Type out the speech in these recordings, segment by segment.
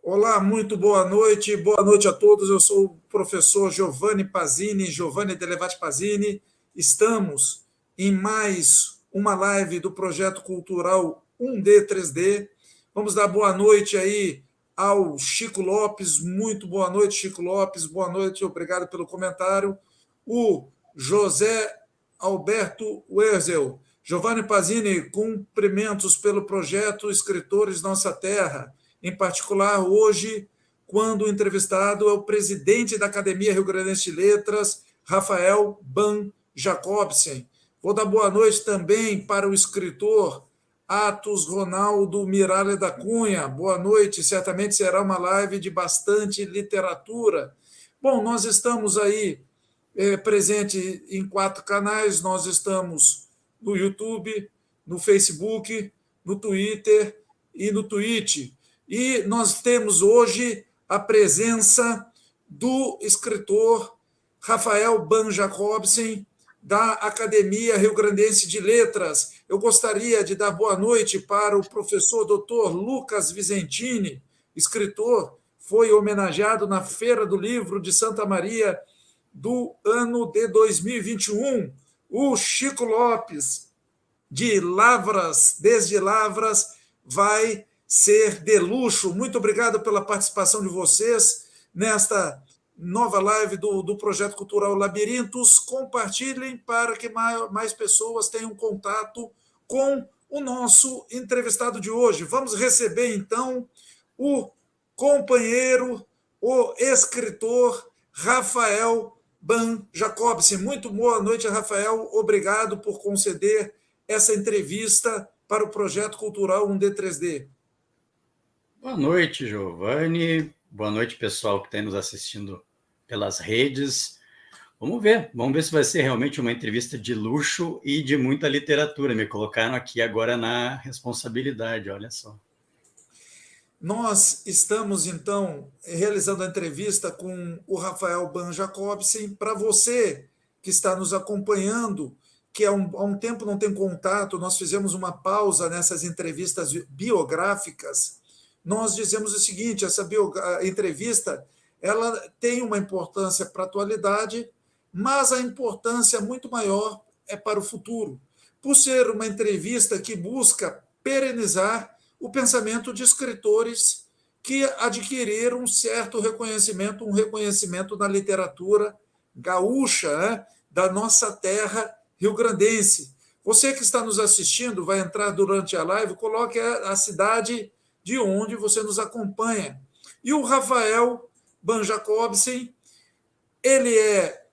Olá, muito boa noite a todos. Eu sou o professor Giovanni Pazini, Giovanni Delevati Pazini. Estamos em mais uma live do projeto cultural 1D3D. Vamos dar boa noite aí ao Chico Lopes. Muito boa noite, Chico Lopes. Boa noite, obrigado pelo comentário. O José Alberto Werzel. Giovanni Pazini, cumprimentos pelo projeto Escritores Nossa Terra. Em particular, hoje, quando o entrevistado é o presidente da Academia Rio Grandense de Letras, Rafael Ban Jacobsen. Vou dar boa noite também para o escritor Atos Ronaldo Miralles da Cunha. Boa noite, certamente será uma live de bastante literatura. Bom, nós estamos aí presente em 4 canais, nós estamos no YouTube, no Facebook, no Twitter e no Twitch. E nós temos hoje a presença do escritor Rafael Ban Jacobsen, da Academia Rio Grandense de Letras. Eu gostaria de dar boa noite para o professor Dr. Lucas Vicentini, escritor, foi homenageado na Feira do Livro de Santa Maria do ano de 2021. O Chico Lopes, de Lavras, desde Lavras, vai ser de luxo. Muito obrigado pela participação de vocês nesta nova live do Projeto Cultural Labirintos. Compartilhem para que mais pessoas tenham contato com o nosso entrevistado de hoje. Vamos receber, então, o companheiro, o escritor Rafael Ban Jacobsen. Muito boa noite, Rafael. Obrigado por conceder essa entrevista para o Projeto Cultural 1D3D. Boa noite, Giovanni. Boa noite, pessoal que está nos assistindo pelas redes. Vamos ver se vai ser realmente uma entrevista de luxo e de muita literatura. Me colocaram aqui agora na responsabilidade, olha só. Nós estamos, então, realizando a entrevista com o Rafael Ban Jacobsen. Para você que está nos acompanhando, que há um tempo não tem contato, nós fizemos uma pausa nessas entrevistas biográficas. Nós dizemos o seguinte: essa entrevista ela tem uma importância para a atualidade, mas a importância muito maior é para o futuro, por ser uma entrevista que busca perenizar o pensamento de escritores que adquiriram um certo reconhecimento, um reconhecimento na literatura gaúcha, né, da nossa terra rio-grandense. Você que está nos assistindo, vai entrar durante a live, coloque a cidade de onde você nos acompanha. E o Rafael Ban Jacobsen, ele é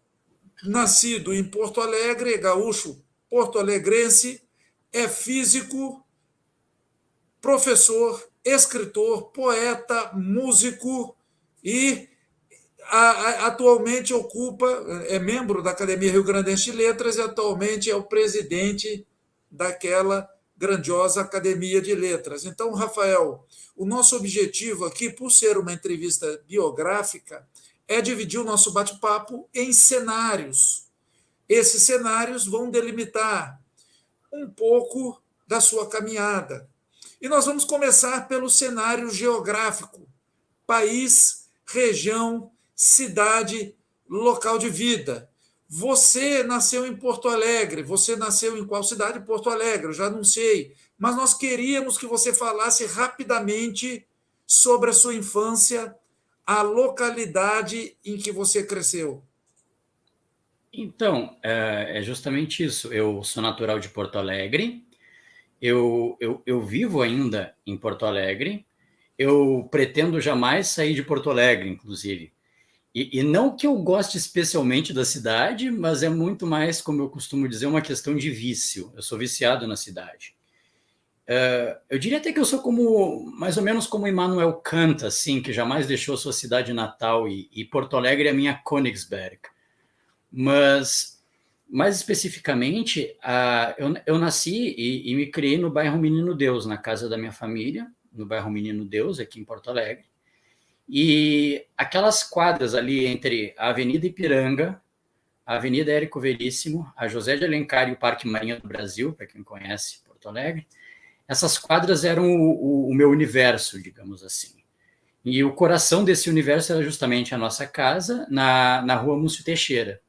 nascido em Porto Alegre, é gaúcho porto-alegrense, é físico, professor, escritor, poeta, músico e atualmente é membro da Academia Rio Grandense de Letras e atualmente é o presidente daquela grandiosa Academia de Letras. Então, Rafael, o nosso objetivo aqui, por ser uma entrevista biográfica, é dividir o nosso bate-papo em cenários. Esses cenários vão delimitar um pouco da sua caminhada. E nós vamos começar pelo cenário geográfico: país, região, cidade, local de vida. Você nasceu em Porto Alegre. Você nasceu em qual cidade? Porto Alegre, eu já não sei. Mas nós queríamos que você falasse rapidamente sobre a sua infância, a localidade em que você cresceu. Então, é justamente isso. Eu sou natural de Porto Alegre. Eu vivo ainda em Porto Alegre. Eu pretendo jamais sair de Porto Alegre, inclusive. E não que eu goste especialmente da cidade, mas é muito mais, como eu costumo dizer, uma questão de vício. Eu sou viciado na cidade. Eu diria até que eu sou mais ou menos como Immanuel Kant, assim, que jamais deixou sua cidade natal, e Porto Alegre é a minha Königsberg. Mas, mais especificamente, eu nasci e me criei no bairro Menino Deus, na casa da minha família, no bairro Menino Deus, aqui em Porto Alegre. E aquelas quadras ali entre a Avenida Ipiranga, a Avenida Érico Veríssimo, a José de Alencar e o Parque Marinha do Brasil, para quem conhece Porto Alegre, essas quadras eram o meu universo, digamos assim. E o coração desse universo era justamente a nossa casa, na rua Múcio Teixeira.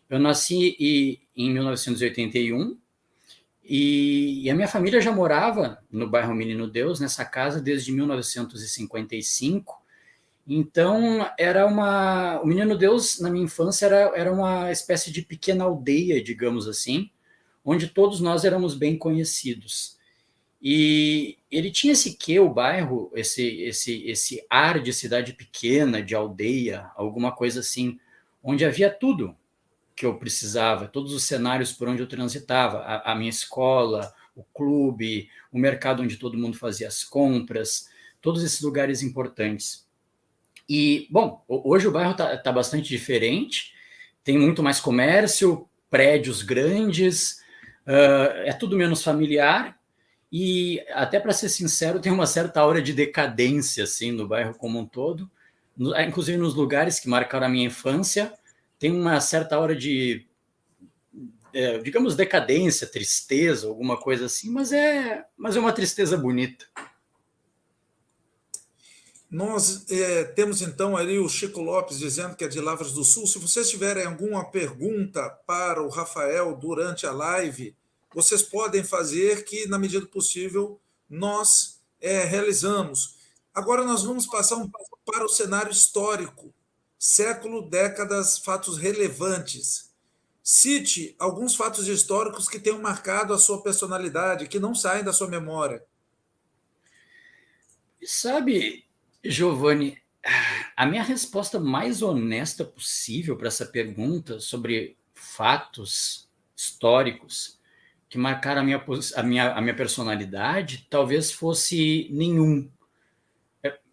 Eu nasci em 1981 e a minha família já morava no bairro Menino Deus, nessa casa, desde 1955. Então, o Menino Deus, na minha infância, era uma espécie de pequena aldeia, digamos assim, onde todos nós éramos bem conhecidos. E ele tinha esse quê, o bairro, esse ar de cidade pequena, de aldeia, alguma coisa assim, onde havia tudo que eu precisava, todos os cenários por onde eu transitava, a minha escola, o clube, o mercado onde todo mundo fazia as compras, todos esses lugares importantes. E, bom, hoje o bairro está bastante diferente, tem muito mais comércio, prédios grandes, é tudo menos familiar, e até para ser sincero, tem uma certa aura de decadência assim no bairro como um todo, inclusive nos lugares que marcaram a minha infância, tem uma certa aura de, digamos, decadência, tristeza, alguma coisa assim, mas é uma tristeza bonita. Nós temos então ali o Chico Lopes dizendo que é de Lavras do Sul. Se vocês tiverem alguma pergunta para o Rafael durante a live, vocês podem fazer, que na medida do possível nós realizamos. Agora nós vamos passar para o cenário histórico, século, décadas, fatos relevantes. Cite alguns fatos históricos que tenham marcado a sua personalidade, que não saem da sua memória. Sabe, Giovanni, a minha resposta mais honesta possível para essa pergunta sobre fatos históricos que marcaram a minha personalidade talvez fosse nenhum.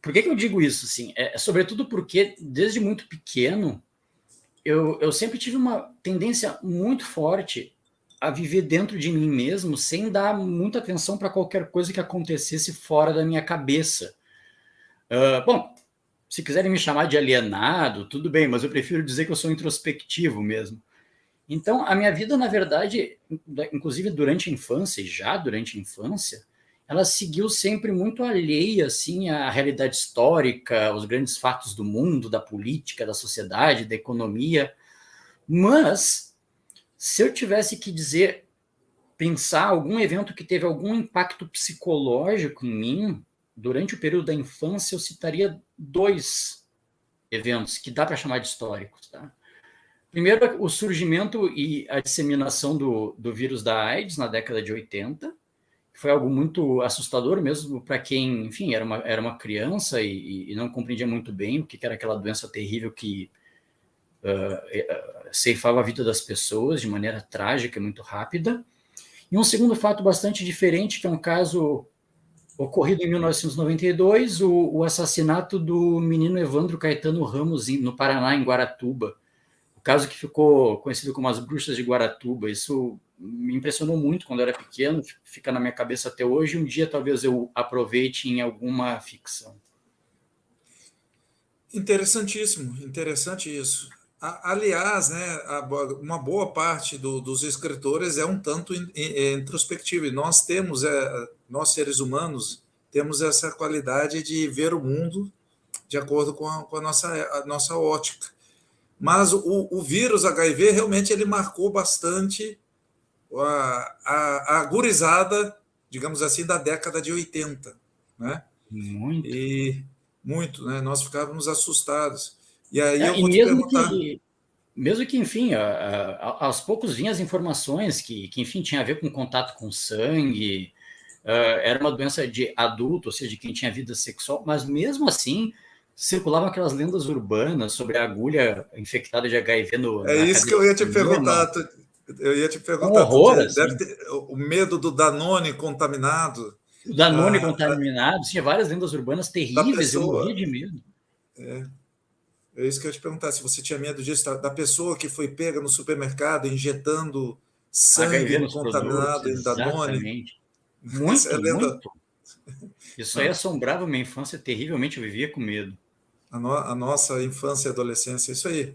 Por que eu digo isso? Assim? Sobretudo porque, desde muito pequeno, eu sempre tive uma tendência muito forte a viver dentro de mim mesmo, sem dar muita atenção para qualquer coisa que acontecesse fora da minha cabeça. Bom, se quiserem me chamar de alienado, tudo bem, mas eu prefiro dizer que eu sou introspectivo mesmo. Então, a minha vida, na verdade, inclusive durante a infância e já durante a infância, ela seguiu sempre muito alheia assim, à realidade histórica, aos grandes fatos do mundo, da política, da sociedade, da economia. Mas, se eu tivesse que dizer, pensar algum evento que teve algum impacto psicológico em mim, durante o período da infância, eu citaria 2 eventos que dá para chamar de históricos. Tá? Primeiro, o surgimento e a disseminação do vírus da AIDS na década de 80, que foi algo muito assustador mesmo para quem, enfim, era uma criança e não compreendia muito bem o que era aquela doença terrível que ceifava a vida das pessoas de maneira trágica e muito rápida. E um segundo fato bastante diferente, que é um caso ocorrido em 1992, o assassinato do menino Evandro Caetano Ramos, no Paraná, em Guaratuba. O caso que ficou conhecido como as Bruxas de Guaratuba. Isso me impressionou muito quando eu era pequeno, fica na minha cabeça até hoje. Um dia talvez eu aproveite em alguma ficção. Interessantíssimo, interessante isso. Aliás, né, uma boa parte dos escritores é um tanto introspectivo. E nós temos, nós seres humanos, temos essa qualidade de ver o mundo de acordo com a nossa ótica. Mas o vírus HIV realmente ele marcou bastante a gurizada, digamos assim, da década de 80. Né? Muito. Muito, né? Nós ficávamos assustados. E aí eu E vou te perguntar. mesmo que, enfim, aos poucos vinham as informações que, enfim, tinha a ver com contato com sangue, era uma doença de adulto, ou seja, de quem tinha vida sexual, mas mesmo assim circulavam aquelas lendas urbanas sobre a agulha infectada de HIV É na isso que cadeia eu ia de te cinema. perguntar. Eu ia te Um perguntar, horror, deve assim. ter o medo do Danone contaminado, O Danone a, contaminado, tinha várias lendas urbanas da terríveis, eu morria pessoa. de medo. É isso que eu ia te perguntar, se você tinha medo disso, da pessoa que foi pega no supermercado injetando HIV sangue nos produtos, contaminado em Danone. exatamente. Essa é a Muito, lenda. muito. Isso aí assombrava minha infância terrivelmente, eu vivia com medo. A nossa infância e adolescência, isso aí.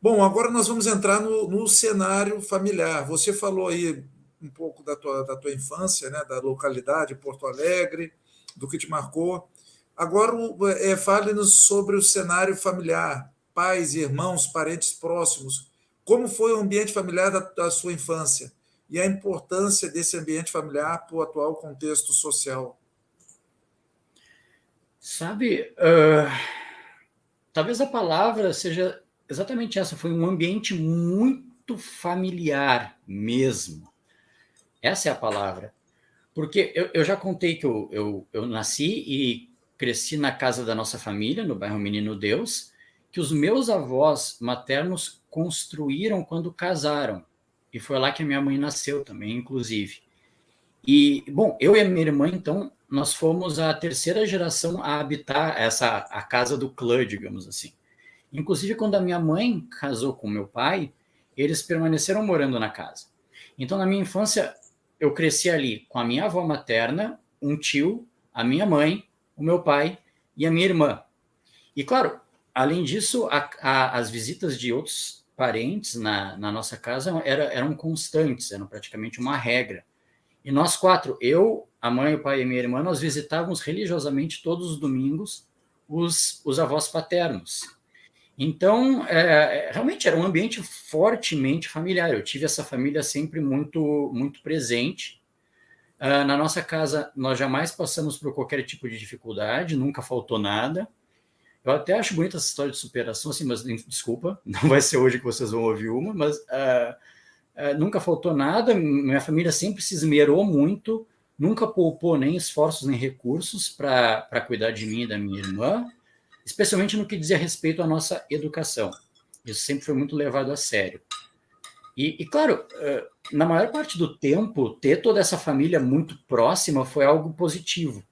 Bom, agora nós vamos entrar no cenário familiar. Você falou aí um pouco da tua infância, né, da localidade, Porto Alegre, do que te marcou. Agora, fale-nos sobre o cenário familiar, pais, irmãos, parentes próximos. Como foi o ambiente familiar da sua infância e a importância desse ambiente familiar para o atual contexto social? Sabe, talvez a palavra seja exatamente essa, foi um ambiente muito familiar mesmo. Essa é a palavra. Porque eu já contei que eu nasci e cresci na casa da nossa família, no bairro Menino Deus, que os meus avós maternos construíram quando casaram. E foi lá que a minha mãe nasceu também, inclusive. E, bom, eu e a minha irmã, então, nós fomos a terceira geração a habitar a casa do clã, digamos assim. Inclusive, quando a minha mãe casou com meu pai, eles permaneceram morando na casa. Então, na minha infância, eu cresci ali com a minha avó materna, um tio, a minha mãe, o meu pai e a minha irmã. E, claro, além disso, as visitas de outros parentes na nossa casa eram constantes, eram praticamente uma regra. E nós quatro, eu, a mãe, o pai e a minha irmã, nós visitávamos religiosamente todos os domingos os avós paternos. Então, realmente era um ambiente fortemente familiar. Eu tive essa família sempre muito presente. Na nossa casa, nós jamais passamos por qualquer tipo de dificuldade, nunca faltou nada. Eu até acho bonita essa história de superação, assim, mas desculpa, não vai ser hoje que vocês vão ouvir uma, mas nunca faltou nada. Minha família sempre se esmerou muito, nunca poupou nem esforços nem recursos para cuidar de mim e da minha irmã, especialmente no que dizia respeito à nossa educação. Isso sempre foi muito levado a sério. E claro, na maior parte do tempo, ter toda essa família muito próxima foi algo positivo.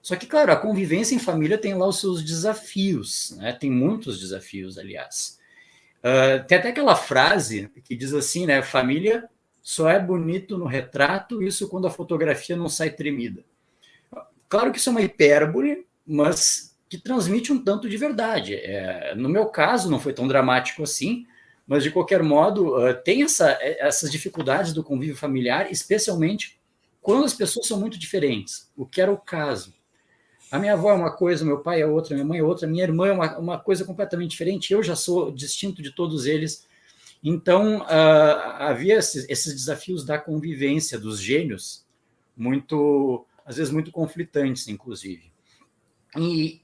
Só que, claro, a convivência em família tem lá os seus desafios, né? Tem muitos desafios, aliás. Tem até aquela frase que diz assim, né? Família só é bonito no retrato, isso quando a fotografia não sai tremida. Claro que isso é uma hipérbole, mas que transmite um tanto de verdade. No meu caso, não foi tão dramático assim, mas de qualquer modo, tem essas dificuldades do convívio familiar, especialmente quando as pessoas são muito diferentes, o que era o caso. A minha avó é uma coisa, meu pai é outra, minha mãe é outra, minha irmã é uma coisa completamente diferente, eu já sou distinto de todos eles. Então, havia esses desafios da convivência dos gênios, às vezes muito conflitantes, inclusive. E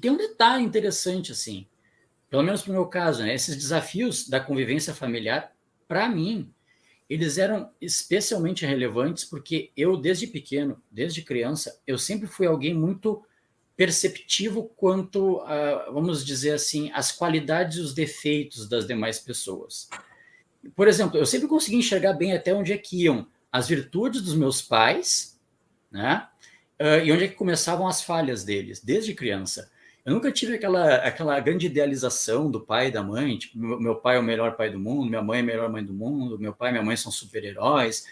tem um detalhe interessante, assim, pelo menos para o meu caso, né? Esses desafios da convivência familiar, para mim, eles eram especialmente relevantes porque eu, desde pequeno, desde criança, eu sempre fui alguém muito perceptivo quanto a, vamos dizer assim, as qualidades e os defeitos das demais pessoas. Por exemplo, eu sempre consegui enxergar bem até onde é que iam as virtudes dos meus pais, né? E onde é que começavam as falhas deles, desde criança. Eu nunca tive aquela grande idealização do pai e da mãe, tipo, meu pai é o melhor pai do mundo, minha mãe é a melhor mãe do mundo, meu pai e minha mãe são super-heróis.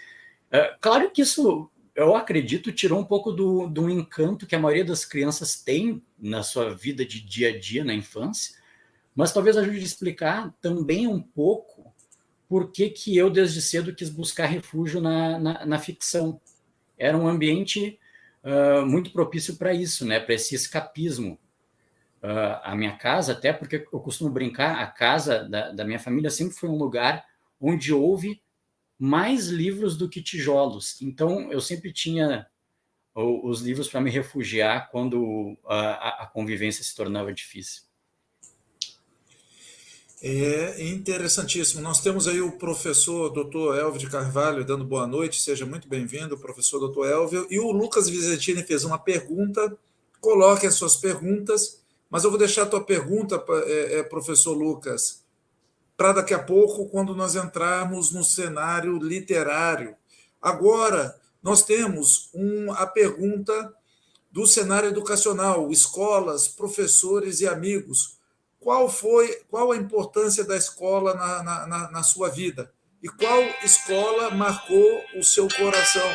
Claro que isso, eu acredito, tirou um pouco do encanto que a maioria das crianças tem na sua vida de dia a dia, na infância, mas talvez ajude a explicar também um pouco por que eu, desde cedo, quis buscar refúgio na ficção. Era um ambiente muito propício para isso, né? Para esse escapismo. A minha casa, até porque eu costumo brincar, a casa da minha família sempre foi um lugar onde houve mais livros do que tijolos. Então, eu sempre tinha os livros para me refugiar quando a convivência se tornava difícil. É interessantíssimo. Nós temos aí o professor Dr. Elvio de Carvalho dando boa noite, seja muito bem-vindo, professor Dr. Elvio. E o Lucas Vizetini fez uma pergunta, coloque as suas perguntas, mas eu vou deixar a tua pergunta, professor Lucas, para daqui a pouco, quando nós entrarmos no cenário literário. Agora, nós temos a pergunta do cenário educacional, escolas, professores e amigos. Qual a importância da escola na sua vida? E qual escola marcou o seu coração?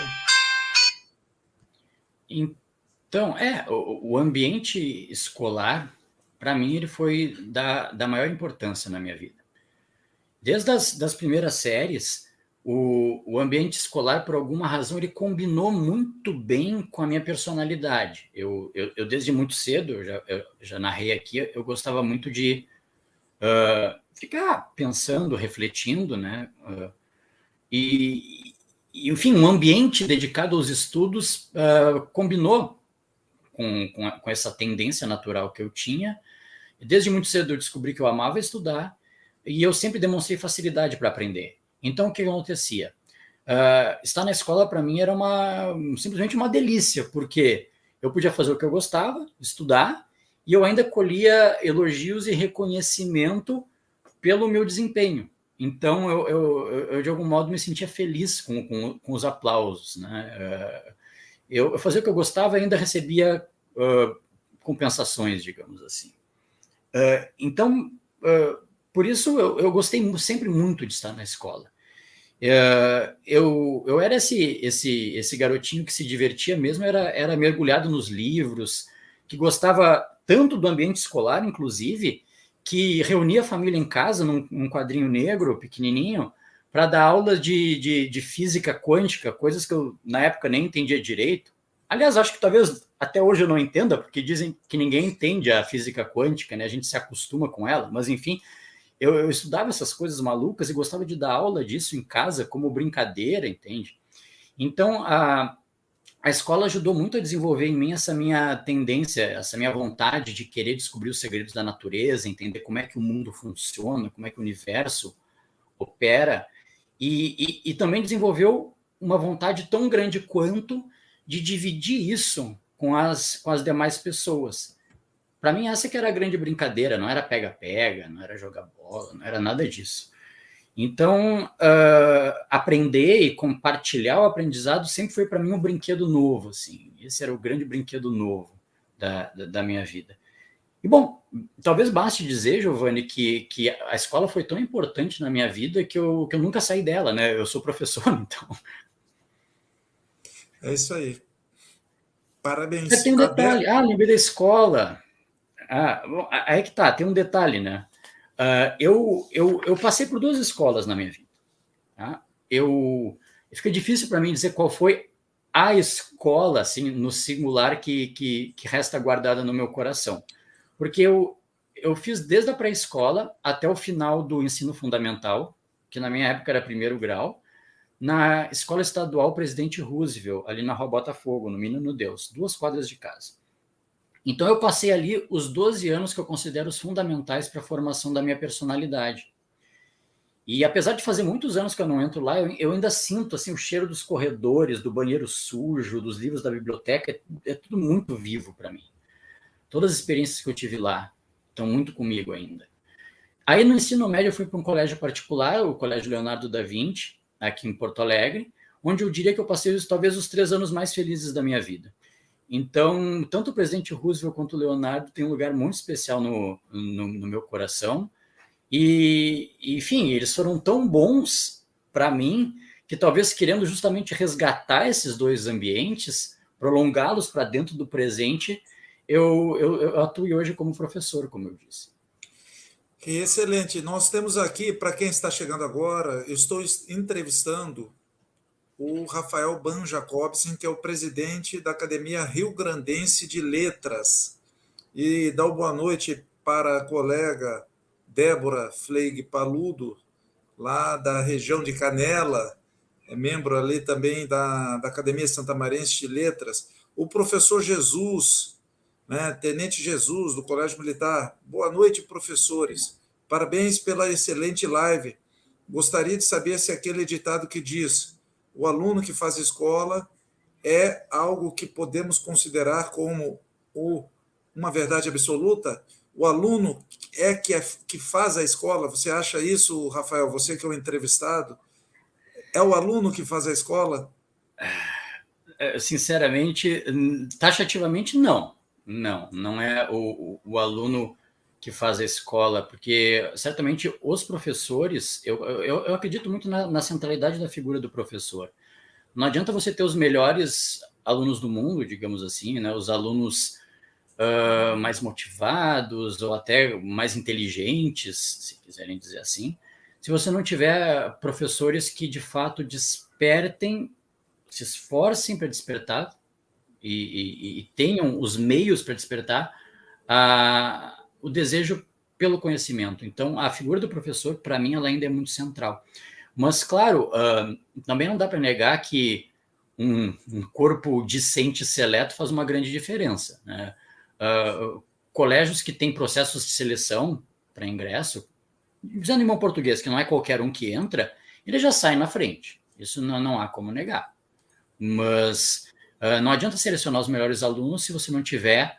Então, o ambiente escolar, para mim, ele foi da maior importância na minha vida. Desde das primeiras séries, o ambiente escolar, por alguma razão, ele combinou muito bem com a minha personalidade. Eu desde muito cedo, eu já narrei aqui, eu gostava muito de ficar pensando, refletindo, né? Enfim, um ambiente dedicado aos estudos combinou com essa tendência natural que eu tinha. Desde muito cedo eu descobri que eu amava estudar e eu sempre demonstrei facilidade para aprender. Então, o que acontecia? Estar na escola, para mim, era simplesmente uma delícia, porque eu podia fazer o que eu gostava, estudar, e eu ainda colhia elogios e reconhecimento pelo meu desempenho. Então, eu de algum modo, me sentia feliz com os aplausos, né? Eu fazia o que eu gostava e ainda recebia compensações, digamos assim. Então, por isso, eu gostei sempre muito de estar na escola. Eu era esse garotinho que se divertia mesmo, era mergulhado nos livros, que gostava tanto do ambiente escolar, inclusive, que reunia a família em casa num quadrinho negro, pequenininho, para dar aulas de física quântica, coisas que eu, na época, nem entendia direito. Aliás, acho que talvez até hoje eu não entenda, porque dizem que ninguém entende a física quântica, né? A gente se acostuma com ela, mas enfim, eu estudava essas coisas malucas e gostava de dar aula disso em casa como brincadeira, entende? Então, a escola ajudou muito a desenvolver em mim essa minha tendência, essa minha vontade de querer descobrir os segredos da natureza, entender como é que o mundo funciona, como é que o universo opera, e também desenvolveu uma vontade tão grande quanto de dividir isso com as demais pessoas. Para mim, essa que era a grande brincadeira, não era pega-pega, não era jogar bola, não era nada disso. Então, aprender e compartilhar o aprendizado sempre foi para mim um brinquedo novo, assim. Esse era o grande brinquedo novo da minha vida. E, bom, talvez baste dizer, Giovanni, que a escola foi tão importante na minha vida que eu nunca saí dela, né? Eu sou professor, então. É isso aí. Parabéns. Tem um detalhe. Lembrei da escola. Bom, aí que tá, tem um detalhe, né? Eu passei por 2 escolas na minha vida. Tá? Fica difícil para mim dizer qual foi a escola, assim, no singular, que resta guardada no meu coração. Porque eu fiz desde a pré-escola até o final do ensino fundamental, que na minha época era 1º grau, na Escola Estadual Presidente Roosevelt, ali na Rua Botafogo, no Menino Deus, 2 quadras de casa. Então, eu passei ali os 12 anos que eu considero os fundamentais para a formação da minha personalidade. E apesar de fazer muitos anos que eu não entro lá, eu ainda sinto assim, o cheiro dos corredores, do banheiro sujo, dos livros da biblioteca, é tudo muito vivo para mim. Todas as experiências que eu tive lá estão muito comigo ainda. Aí no ensino médio eu fui para um colégio particular, o Colégio Leonardo da Vinci, aqui em Porto Alegre, onde eu diria que eu passei talvez os 3 anos mais felizes da minha vida. Então, tanto o presidente Roosevelt quanto o Leonardo têm um lugar muito especial no meu coração. E, enfim, eles foram tão bons para mim que talvez querendo justamente resgatar esses 2 ambientes, prolongá-los para dentro do presente, eu atuo hoje como professor, como eu disse. Excelente. Nós temos aqui, para quem está chegando agora, eu estou entrevistando o Rafael Ban Jacobsen, que é o presidente da Academia Rio Grandense de Letras. E dá uma boa noite para a colega Débora Fleig Paludo, lá da região de Canela, é membro ali também da Academia Santamarense de Letras. O professor Jesus, né, Tenente Jesus, do Colégio Militar. Boa noite, professores. Parabéns pela excelente live. Gostaria de saber se aquele ditado que diz: o aluno que faz escola é algo que podemos considerar como uma verdade absoluta? O aluno que faz a escola? Você acha isso, Rafael? Você que é o entrevistado? É o aluno que faz a escola? Sinceramente, taxativamente, não. Não é o aluno que faz a escola, porque certamente os professores, eu acredito muito na centralidade da figura do professor. Não adianta você ter os melhores alunos do mundo, digamos assim, né? Os alunos mais motivados ou até mais inteligentes, se quiserem dizer assim, se você não tiver professores que, de fato, despertem, se esforcem para despertar e tenham os meios para despertar o desejo pelo conhecimento. Então, a figura do professor, para mim, ela ainda é muito central. Mas, claro, também não dá para negar que um corpo discente seleto faz uma grande diferença, né? Colégios que têm processos de seleção para ingresso, dizendo em bom português, que não é qualquer um que entra, ele já sai na frente. Isso não há como negar. Mas não adianta selecionar os melhores alunos se você não tiver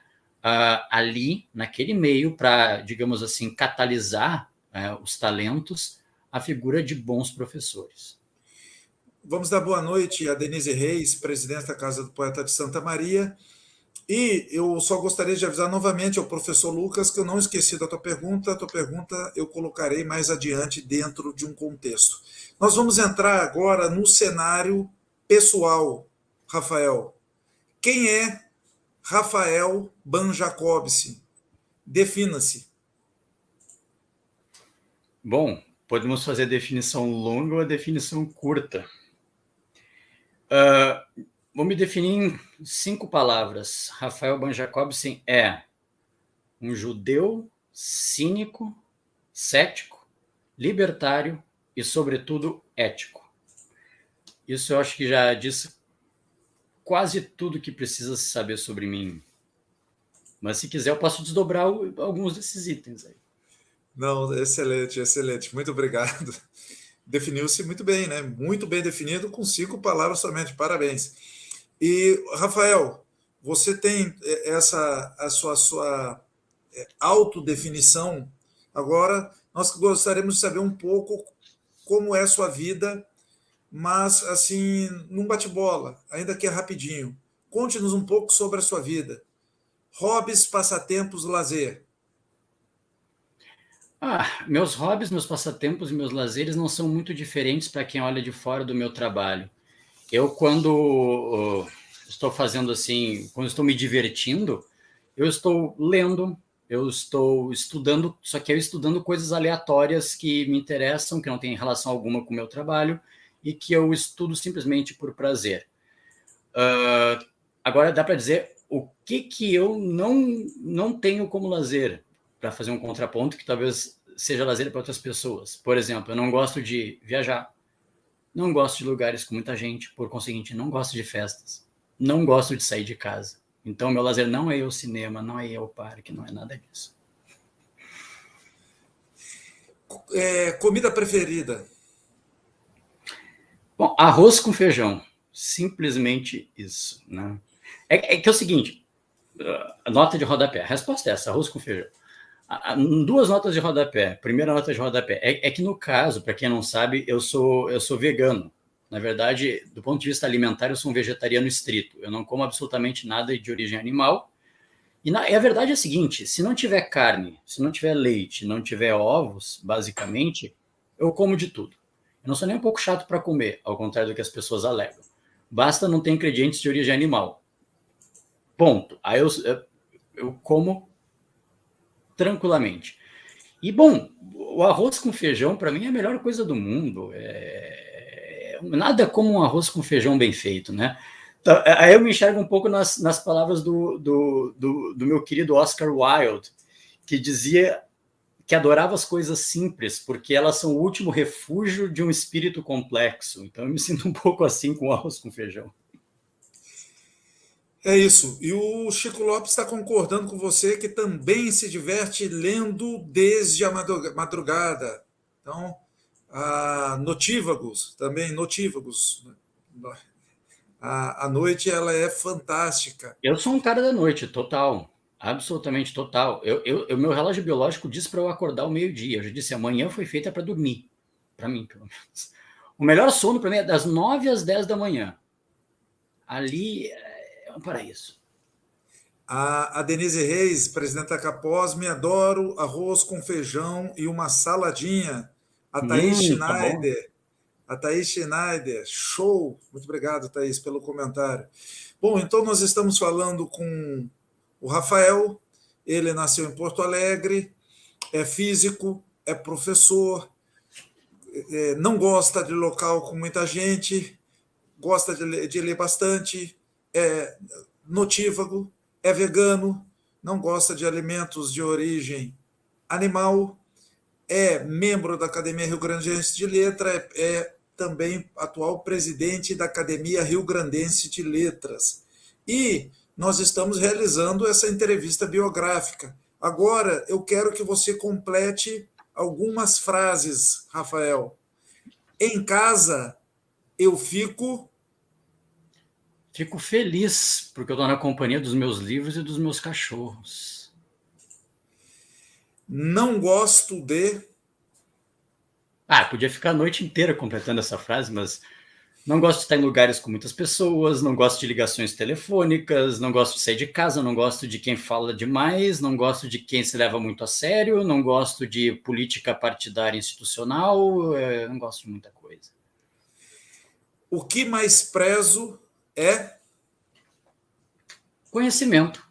ali, naquele meio, para, digamos assim, catalisar os talentos, a figura de bons professores. Vamos dar boa noite a Denise Reis, presidente da Casa do Poeta de Santa Maria. E eu só gostaria de avisar novamente ao professor Lucas que eu não esqueci da tua pergunta. A tua pergunta eu colocarei mais adiante dentro de um contexto. Nós vamos entrar agora no cenário pessoal, Rafael. Quem é Rafael Ban-Jacobsen? Defina-se. Bom, podemos fazer a definição longa ou a definição curta. Vou me definir em 5 palavras. Rafael Ban-Jacobsen é um judeu cínico, cético, libertário e, sobretudo, ético. Isso eu acho que já diz quase tudo que precisa se saber sobre mim. Mas, se quiser, eu posso desdobrar alguns desses itens aí. Não, excelente, excelente. Muito obrigado. Definiu-se muito bem, né? Muito bem definido, com 5 palavras somente. Parabéns. E, Rafael, você tem a sua autodefinição. Agora, nós gostaríamos de saber um pouco como é a sua vida, mas, assim, num bate-bola, ainda que é rapidinho. Conte-nos um pouco sobre a sua vida. Hobbies, passatempos, lazer. Meus hobbies, meus passatempos e meus lazeres não são muito diferentes para quem olha de fora do meu trabalho. Eu, quando estou fazendo assim, quando estou me divertindo, eu estou lendo, eu estou estudando, só que eu estudando coisas aleatórias que me interessam, que não têm relação alguma com o meu trabalho e que eu estudo simplesmente por prazer. Agora dá para dizer o que eu não tenho como lazer, para fazer um contraponto que talvez seja lazer para outras pessoas. Por exemplo, eu não gosto de viajar, não gosto de lugares com muita gente, por conseguinte, não gosto de festas, não gosto de sair de casa. Então, meu lazer não é ir ao cinema, não é ir ao parque, não é nada disso. Comida preferida? Bom, arroz com feijão, simplesmente isso, né? Que é o seguinte, nota de rodapé, a resposta é essa, arroz com feijão. 2 notas de rodapé. Primeira nota de rodapé é que, no caso, para quem não sabe, eu sou vegano. Na verdade, do ponto de vista alimentar, eu sou um vegetariano estrito. Eu não como absolutamente nada de origem animal. E a verdade é a seguinte, se não tiver carne, se não tiver leite, não tiver ovos, basicamente, eu como de tudo. Eu não sou nem um pouco chato para comer, ao contrário do que as pessoas alegam. Basta não ter ingredientes de origem animal. Ponto. Aí eu como tranquilamente. E, bom, o arroz com feijão, para mim, é a melhor coisa do mundo. Nada como um arroz com feijão bem feito, né? Então, aí eu me enxergo um pouco nas palavras do meu querido Oscar Wilde, que dizia que adorava as coisas simples, porque elas são o último refúgio de um espírito complexo. Então, eu me sinto um pouco assim com arroz com feijão. É isso. E o Chico Lopes está concordando com você que também se diverte lendo desde a madrugada. Então, notívagos, também notívagos. A noite ela é fantástica. Eu sou um cara da noite, total. Absolutamente total. Meu relógio biológico diz para eu acordar ao meio-dia. Eu já disse, amanhã foi feita para dormir. Para mim, pelo menos. O melhor sono para mim é das 9 às 10 da manhã. Ali é um paraíso. A Denise Reis, presidenta da Capós, me adoro arroz com feijão e uma saladinha. A Thaís Schneider. A Thaís Schneider, show! Muito obrigado, Thaís, pelo comentário. Bom, então nós estamos falando com o Rafael. Ele nasceu em Porto Alegre, é físico, é professor, não gosta de local com muita gente, gosta de ler bastante, é notívago, é vegano, não gosta de alimentos de origem animal, é membro da Academia Rio Grandense de Letras, é também atual presidente da Academia Rio Grandense de Letras. E nós estamos realizando essa entrevista biográfica. Agora, eu quero que você complete algumas frases, Rafael. Em casa, eu fico... Fico feliz, porque eu estou na companhia dos meus livros e dos meus cachorros. Não gosto de... Podia ficar a noite inteira completando essa frase, mas não gosto de estar em lugares com muitas pessoas, não gosto de ligações telefônicas, não gosto de sair de casa, não gosto de quem fala demais, não gosto de quem se leva muito a sério, não gosto de política partidária institucional, não gosto de muita coisa. O que mais prezo é... Conhecimento.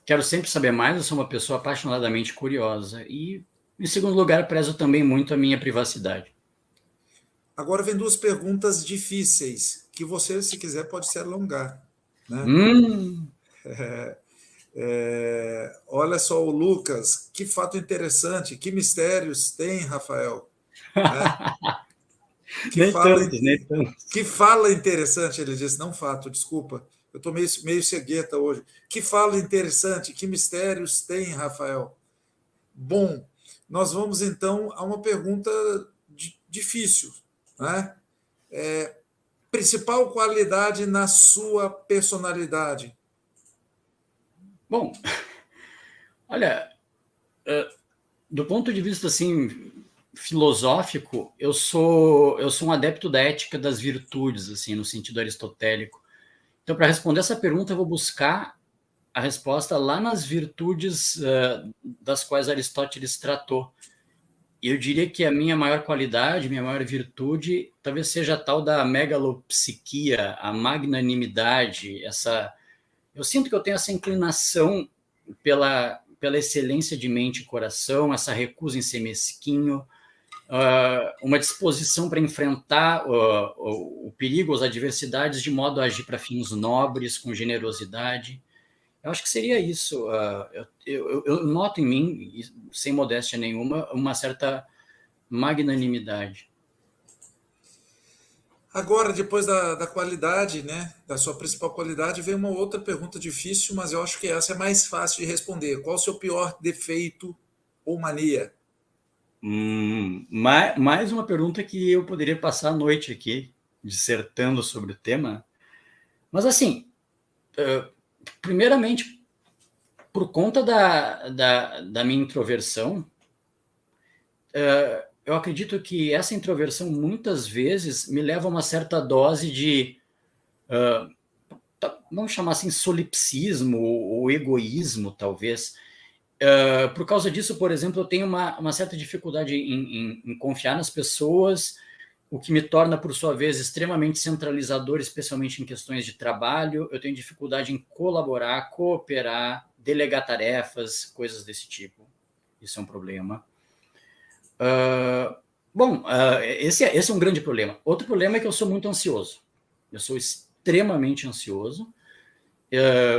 Quero sempre saber mais, eu sou uma pessoa apaixonadamente curiosa. E, em segundo lugar, prezo também muito a minha privacidade. Agora vem duas perguntas difíceis, que você, se quiser, pode se alongar. Né? Olha só o Lucas, que fato interessante, que mistérios tem, Rafael. Né? Nem tantos. Que fala interessante, ele disse, não fato, desculpa. Eu estou meio cegueta hoje. Que fala interessante, que mistérios tem, Rafael? Bom, nós vamos então a uma pergunta difícil. Né? Principal qualidade na sua personalidade? Bom, olha, do ponto de vista assim filosófico, eu sou um adepto da ética das virtudes, assim, no sentido aristotélico. Então, para responder essa pergunta, eu vou buscar a resposta lá nas virtudes das quais Aristóteles tratou. E eu diria que a minha maior qualidade, minha maior virtude, talvez seja a tal da megalopsiquia, a magnanimidade, eu sinto que eu tenho essa inclinação pela excelência de mente e coração, essa recusa em ser mesquinho, uma disposição para enfrentar o perigo, as adversidades, de modo a agir para fins nobres, com generosidade. Eu acho que seria isso. Eu noto em mim, sem modéstia nenhuma, uma certa magnanimidade. Agora, depois da qualidade, né, da sua principal qualidade, vem uma outra pergunta difícil, mas eu acho que essa é mais fácil de responder. Qual o seu pior defeito ou mania? Mais uma pergunta que eu poderia passar a noite aqui, dissertando sobre o tema. Mas, assim, primeiramente, por conta da minha introversão, eu acredito que essa introversão, muitas vezes, me leva a uma certa dose de, vamos chamar assim, solipsismo ou egoísmo, talvez. Por causa disso, por exemplo, eu tenho uma certa dificuldade em confiar nas pessoas, o que me torna, por sua vez, extremamente centralizador, especialmente em questões de trabalho. Eu tenho dificuldade em colaborar, cooperar, delegar tarefas, coisas desse tipo. Isso é um problema. Esse é um grande problema. Outro problema é que eu sou muito ansioso. Eu sou extremamente ansioso.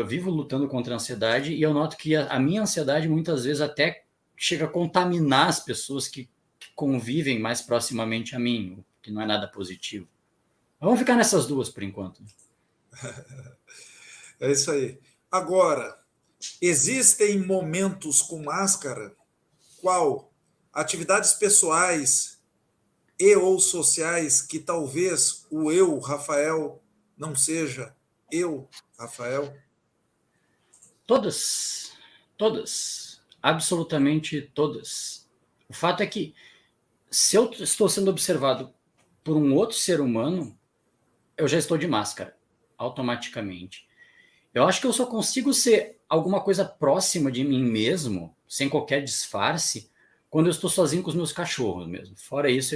Vivo lutando contra a ansiedade e eu noto que a minha ansiedade muitas vezes até chega a contaminar as pessoas que convivem mais proximamente a mim, o que não é nada positivo. Vamos ficar nessas duas por enquanto. É isso aí. Agora, existem momentos com máscara? Qual? Atividades pessoais e ou sociais que talvez o eu, Rafael, não seja eu, Rafael? Todas. Absolutamente todas. O fato é que, se eu estou sendo observado por um outro ser humano, eu já estou de máscara, automaticamente. Eu acho que eu só consigo ser alguma coisa próxima de mim mesmo, sem qualquer disfarce, quando eu estou sozinho com os meus cachorros mesmo. Fora isso,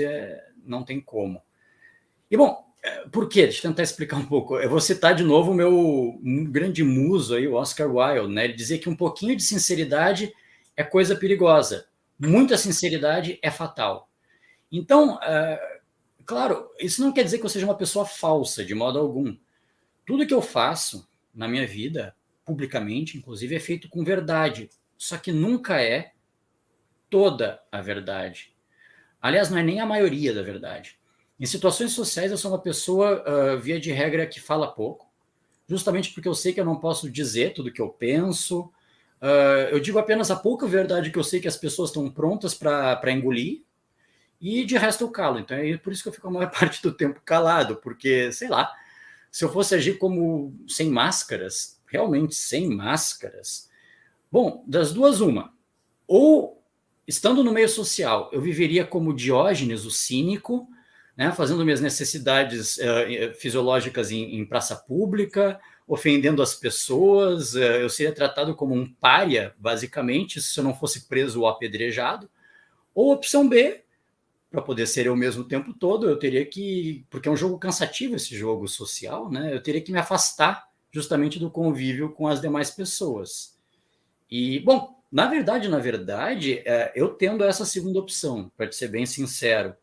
não tem como. E, bom, por quê? Deixa eu tentar explicar um pouco. Eu vou citar de novo o meu grande muso, aí, o Oscar Wilde, né? Ele dizia que um pouquinho de sinceridade é coisa perigosa. Muita sinceridade é fatal. Então, claro, isso não quer dizer que eu seja uma pessoa falsa, de modo algum. Tudo que eu faço na minha vida, publicamente, inclusive, é feito com verdade. Só que nunca é toda a verdade. Aliás, não é nem a maioria da verdade. Em situações sociais, eu sou uma pessoa, via de regra, que fala pouco, justamente porque eu sei que eu não posso dizer tudo o que eu penso. Eu digo apenas a pouca verdade que eu sei que as pessoas estão prontas para engolir, e de resto eu calo. Então é por isso que eu fico a maior parte do tempo calado, porque, sei lá, se eu fosse agir como sem máscaras, realmente sem máscaras, bom, das duas, uma. Ou, estando no meio social, eu viveria como Diógenes, o cínico, né, fazendo minhas necessidades fisiológicas em praça pública, ofendendo as pessoas, eu seria tratado como um pária, basicamente, se eu não fosse preso ou apedrejado. Ou opção B, para poder ser eu mesmo o tempo todo, eu teria que, porque é um jogo cansativo esse jogo social, né? Eu teria que me afastar justamente do convívio com as demais pessoas. E, bom, na verdade, eu tendo essa segunda opção, para te ser bem sincero.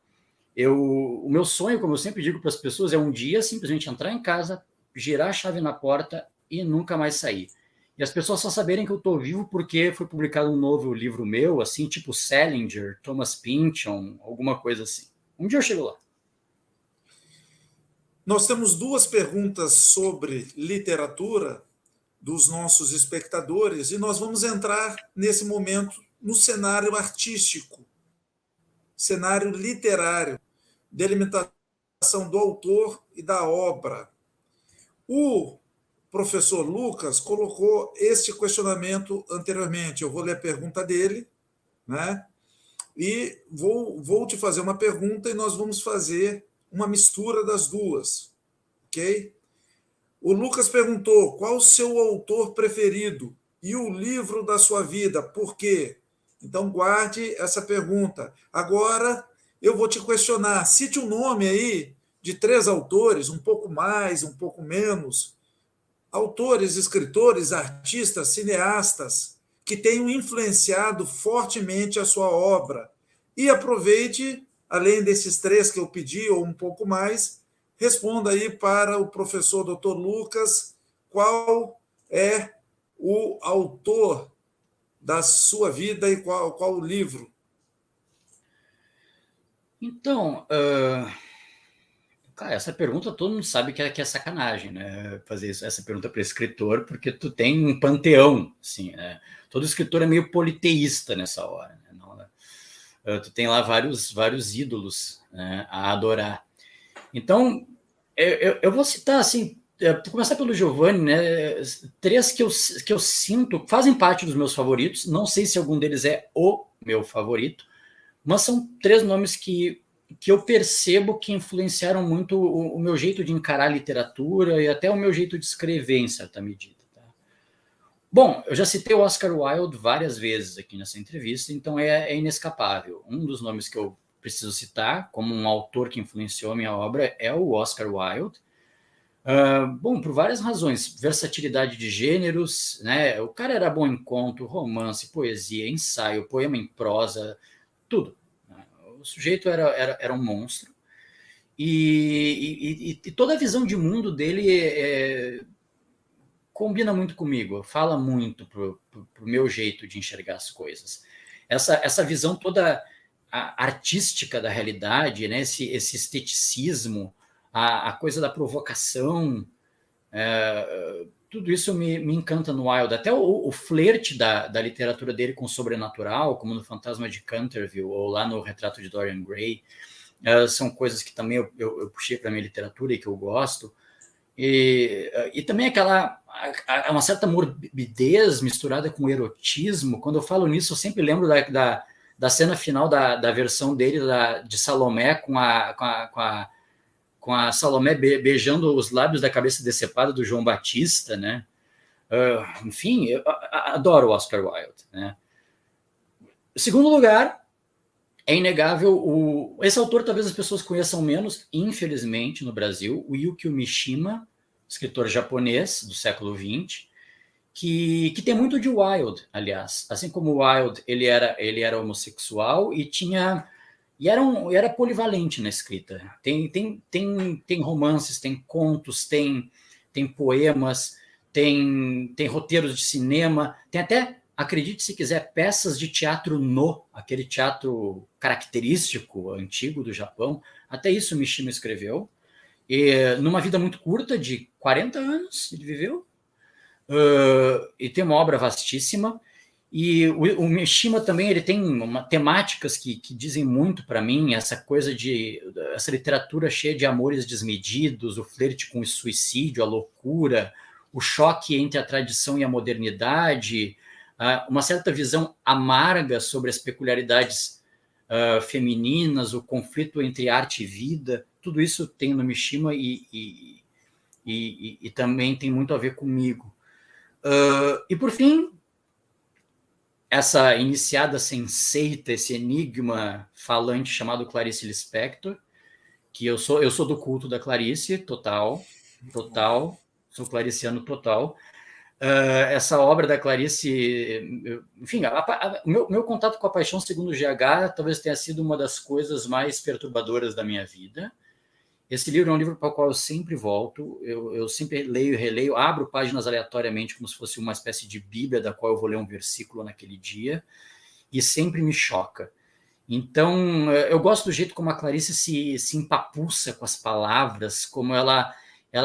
O meu sonho, como eu sempre digo para as pessoas, é um dia simplesmente entrar em casa, girar a chave na porta e nunca mais sair. E as pessoas só saberem que eu estou vivo porque foi publicado um novo livro meu, assim, tipo Salinger, Thomas Pynchon, alguma coisa assim. Um dia eu chego lá. Nós temos duas perguntas sobre literatura dos nossos espectadores e nós vamos entrar nesse momento no cenário artístico, cenário literário, delimitação do autor e da obra. O professor Lucas colocou este questionamento anteriormente. Eu vou ler a pergunta dele, né? E vou te fazer uma pergunta e nós vamos fazer uma mistura das duas, ok? O Lucas perguntou qual o seu autor preferido e o livro da sua vida, por quê? Então guarde essa pergunta. Agora eu vou te questionar. Cite um nome aí de 3 autores, um pouco mais, um pouco menos, autores, escritores, artistas, cineastas que tenham influenciado fortemente a sua obra. E aproveite, além desses 3 que eu pedi, ou um pouco mais, responda aí para o professor Dr. Lucas qual é o autor da sua vida e qual o livro. Então, cara, essa pergunta todo mundo sabe que é sacanagem, né? Fazer essa pergunta para escritor, porque tu tem um panteão, assim, né? Todo escritor é meio politeísta nessa hora, né? Não, né? Tu tem lá vários ídolos, né, a adorar. Então, eu vou citar, assim, vou começar pelo Giovanni, né? 3 que eu sinto fazem parte dos meus favoritos. Não sei se algum deles é o meu favorito, mas são 3 nomes que eu percebo que influenciaram muito o meu jeito de encarar a literatura e até o meu jeito de escrever, em certa medida. Tá? Bom, eu já citei o Oscar Wilde várias vezes aqui nessa entrevista, então é inescapável. Um dos nomes que eu preciso citar como um autor que influenciou a minha obra é o Oscar Wilde. Bom, por várias razões. Versatilidade de gêneros, né? O cara era bom em conto, romance, poesia, ensaio, poema em prosa, tudo. O sujeito era um monstro. E toda a visão de mundo dele combina muito comigo, fala muito pro meu jeito de enxergar as coisas. Essa visão toda artística da realidade, né? esse esteticismo, a coisa da provocação, tudo isso me encanta no Wilde. Até o flerte da literatura dele com o sobrenatural, como no Fantasma de Canterville, ou lá no Retrato de Dorian Gray, são coisas que também eu puxei para a minha literatura e que eu gosto. E também uma certa morbidez misturada com erotismo. Quando eu falo nisso, eu sempre lembro da cena final da versão dele, de Salomé, com a Salomé beijando os lábios da cabeça decepada do João Batista, né? Enfim, eu adoro o Oscar Wilde, né? Em segundo lugar, é inegável, esse autor talvez as pessoas conheçam menos, infelizmente, no Brasil, o Yukio Mishima, escritor japonês do século XX, que tem muito de Wilde, aliás. Assim como o Wilde, ele era homossexual e tinha E era polivalente na escrita. Tem romances, tem contos, tem poemas, tem roteiros de cinema, tem até, acredite se quiser, peças de teatro aquele teatro característico, antigo do Japão. Até isso o Mishima escreveu. E, numa vida muito curta, de 40 anos, ele viveu. E tem uma obra vastíssima. E o Mishima também ele tem temáticas que dizem muito para mim, essa literatura cheia de amores desmedidos, o flerte com o suicídio, a loucura, o choque entre a tradição e a modernidade, uma certa visão amarga sobre as peculiaridades femininas, o conflito entre arte e vida. Tudo isso tem no Mishima e também tem muito a ver comigo. E por fim, essa iniciada senseita, esse enigma falante chamado Clarice Lispector, que eu sou do culto da Clarice, total, sou clariciano total. Essa obra da Clarice, enfim, o meu contato com a Paixão segundo o GH talvez tenha sido uma das coisas mais perturbadoras da minha vida. Esse livro é um livro para o qual eu sempre volto, eu sempre leio e releio, abro páginas aleatoriamente como se fosse uma espécie de Bíblia da qual eu vou ler um versículo naquele dia, e sempre me choca. Então, eu gosto do jeito como a Clarice se empapuça com as palavras, como ela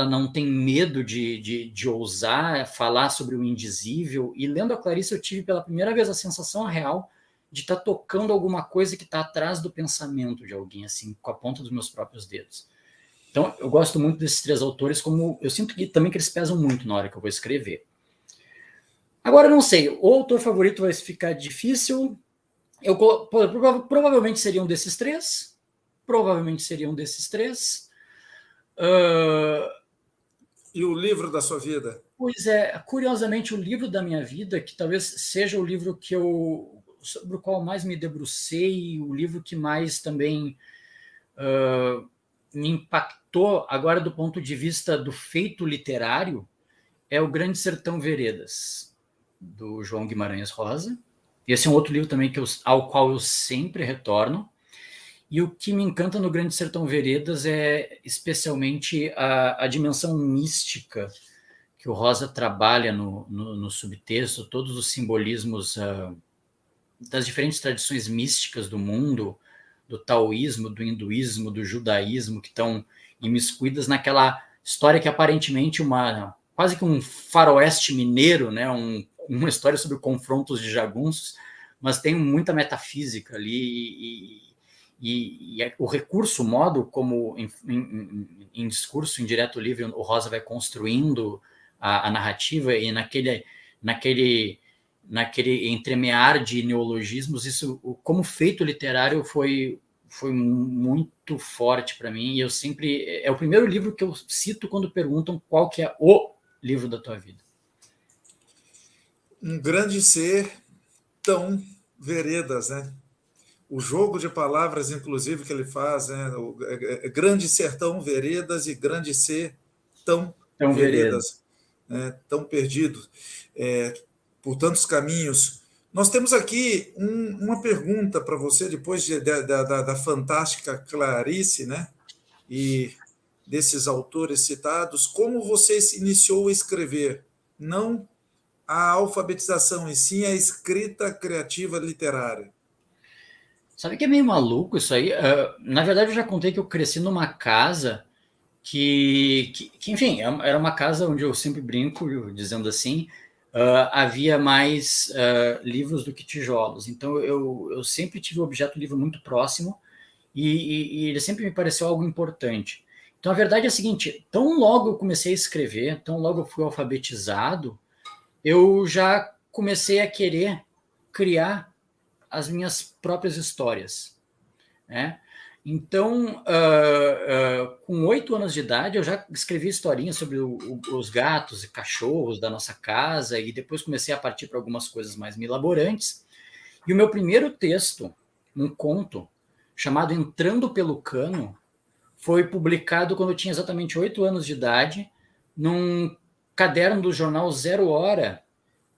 não tem medo de ousar falar sobre o indizível, e lendo a Clarice eu tive pela primeira vez a sensação real de estar tocando alguma coisa que está atrás do pensamento de alguém, assim, com a ponta dos meus próprios dedos. Então, eu gosto muito desses três autores, como eu sinto também que eles pesam muito na hora que eu vou escrever. Agora, não sei, o autor favorito vai ficar difícil. Provavelmente seria um desses três. E o livro da sua vida? Pois é, curiosamente, o livro da minha vida, que talvez seja o livro sobre o qual mais me debrucei, o livro que mais também me impactou, agora do ponto de vista do feito literário, é O Grande Sertão Veredas, do João Guimarães Rosa. Esse é um outro livro também ao qual eu sempre retorno. E o que me encanta no Grande Sertão Veredas é especialmente a dimensão mística que o Rosa trabalha no subtexto, todos os simbolismos das diferentes tradições místicas do mundo, do taoísmo, do hinduísmo, do judaísmo, que estão imiscuídas naquela história que aparentemente quase que um faroeste mineiro, né? Uma história sobre confrontos de jagunços, mas tem muita metafísica ali e o recurso, o modo como em discurso indireto livre o Rosa vai construindo a narrativa e naquele entremear de neologismos, isso como feito literário foi muito forte para mim, e eu sempre é o primeiro livro que eu cito quando perguntam qual que é o livro da tua vida. Um grande ser tão veredas, né? O jogo de palavras, inclusive, que ele faz, né? O grande sertão veredas e grande ser tão veredas, né? Tão perdido por tantos caminhos. Nós temos aqui uma pergunta para você, depois da fantástica Clarice, né? E desses autores citados. Como você se iniciou a escrever? Não a alfabetização, e sim a escrita criativa literária. Sabe que é meio maluco isso aí? Na verdade, eu já contei que eu cresci numa casa enfim, era uma casa onde eu sempre brinco, dizendo assim, havia mais livros do que tijolos. Então, eu sempre tive o objeto livro muito próximo e ele sempre me pareceu algo importante. Então, a verdade é a seguinte, tão logo eu comecei a escrever, tão logo eu fui alfabetizado, eu já comecei a querer criar as minhas próprias histórias, né? Então, com 8 anos de idade, eu já escrevi historinhas sobre os gatos e cachorros da nossa casa, e depois comecei a partir para algumas coisas mais milaborantes. E o meu primeiro texto, um conto, chamado Entrando pelo Cano, foi publicado quando eu tinha exatamente 8 anos de idade, num caderno do jornal Zero Hora,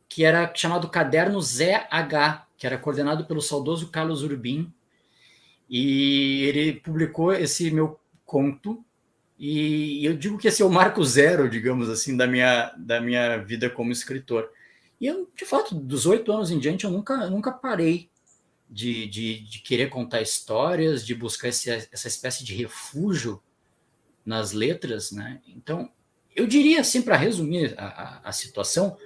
que era chamado Caderno Zé H, que era coordenado pelo saudoso Carlos Urbim. e ele publicou esse meu conto, e eu digo que esse é o marco zero, digamos assim, da minha vida como escritor. E eu, de fato, dos 8 anos em diante, eu nunca parei de querer contar histórias, de buscar essa espécie de refúgio nas letras, né? Então, eu diria, assim, para resumir a situação,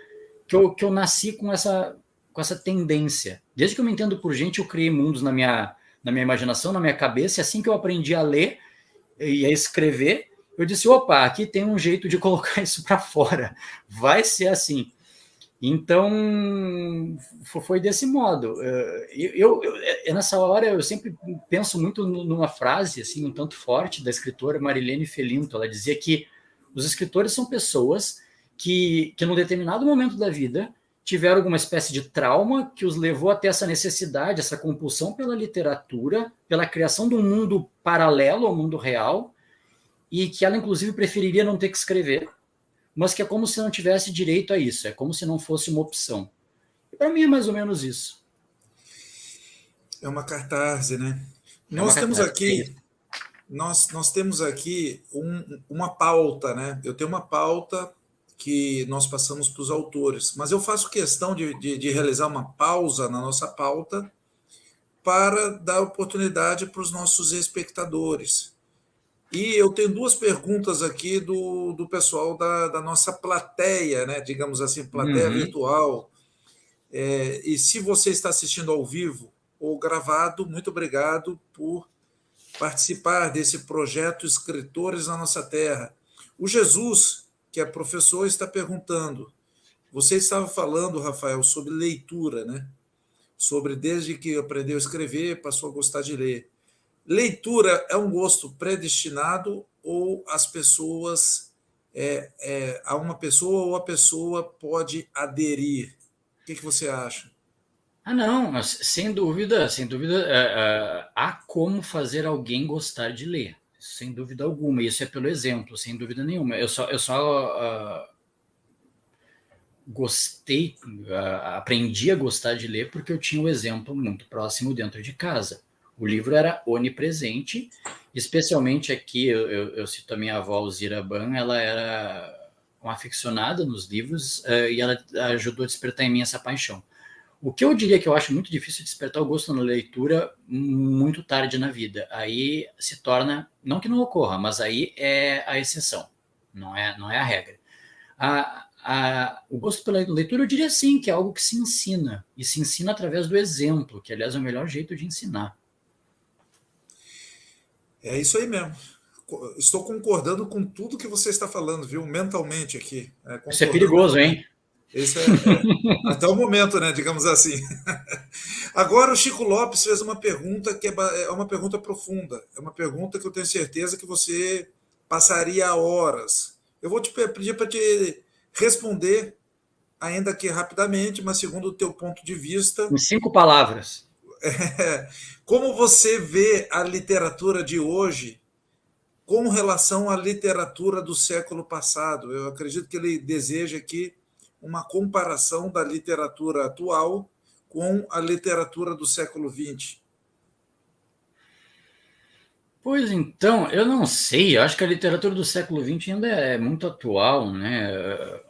que eu nasci com essa tendência. Desde que eu me entendo por gente, eu criei mundos na minha imaginação, na minha cabeça, e assim que eu aprendi a ler e a escrever, eu disse, opa, aqui tem um jeito de colocar isso para fora, vai ser assim. Então, foi desse modo. Nessa hora, eu sempre penso muito numa frase, assim, um tanto forte, da escritora Marilene Felinto. Ela dizia que os escritores são pessoas que num determinado momento da vida, tiveram alguma espécie de trauma que os levou a ter essa necessidade, essa compulsão pela literatura, pela criação de um mundo paralelo ao mundo real, e que ela, inclusive, preferiria não ter que escrever, mas que é como se não tivesse direito a isso, é como se não fosse uma opção. E para mim é mais ou menos isso. É uma catarse, né? É uma Nós temos catarse. aqui, nós temos aqui uma pauta, né? Eu tenho uma pauta que nós passamos para os autores, mas eu faço questão de realizar uma pausa na nossa pauta para dar oportunidade para os nossos espectadores. E eu tenho duas perguntas aqui do pessoal da nossa plateia, né? Digamos assim, plateia virtual. E se você está assistindo ao vivo ou gravado, muito obrigado por participar desse projeto Escritores na Nossa Terra. O Jesus, que é professor, está perguntando. Você estava falando, Rafael, sobre leitura, né? Sobre desde que aprendeu a escrever, passou a gostar de ler. Leitura é um gosto predestinado ou as pessoas a uma pessoa ou a pessoa pode aderir? O que você acha? Não, sem dúvida, há como fazer alguém gostar de ler, sem dúvida alguma. Isso é pelo exemplo, sem dúvida nenhuma. Eu só gostei, aprendi a gostar de ler porque eu tinha um exemplo muito próximo dentro de casa. O livro era onipresente, especialmente aqui, eu cito a minha avó, Alzira Ban, ela era uma aficionada nos livros e ela ajudou a despertar em mim essa paixão. O que eu diria que eu acho muito difícil despertar o gosto na leitura muito tarde na vida. Aí se torna, não que não ocorra, mas aí é a exceção, não é a regra. O gosto pela leitura, eu diria sim, que é algo que se ensina, e se ensina através do exemplo, que aliás é o melhor jeito de ensinar. É isso aí mesmo. Estou concordando com tudo que você está falando, viu? Mentalmente aqui. Isso é Concordando perigoso, realmente. hein? Esse até o momento, né? Digamos assim. Agora o Chico Lopes fez uma pergunta que é uma pergunta profunda. É uma pergunta que eu tenho certeza que você passaria horas. Eu vou te pedir para te responder, ainda que rapidamente, mas segundo o teu ponto de vista. Em 5 palavras. Como você vê a literatura de hoje com relação à literatura do século passado? Eu acredito que ele deseja aqui uma comparação da literatura atual com a literatura do século XX. Pois então, eu não sei, eu acho que a literatura do século XX ainda é muito atual, né?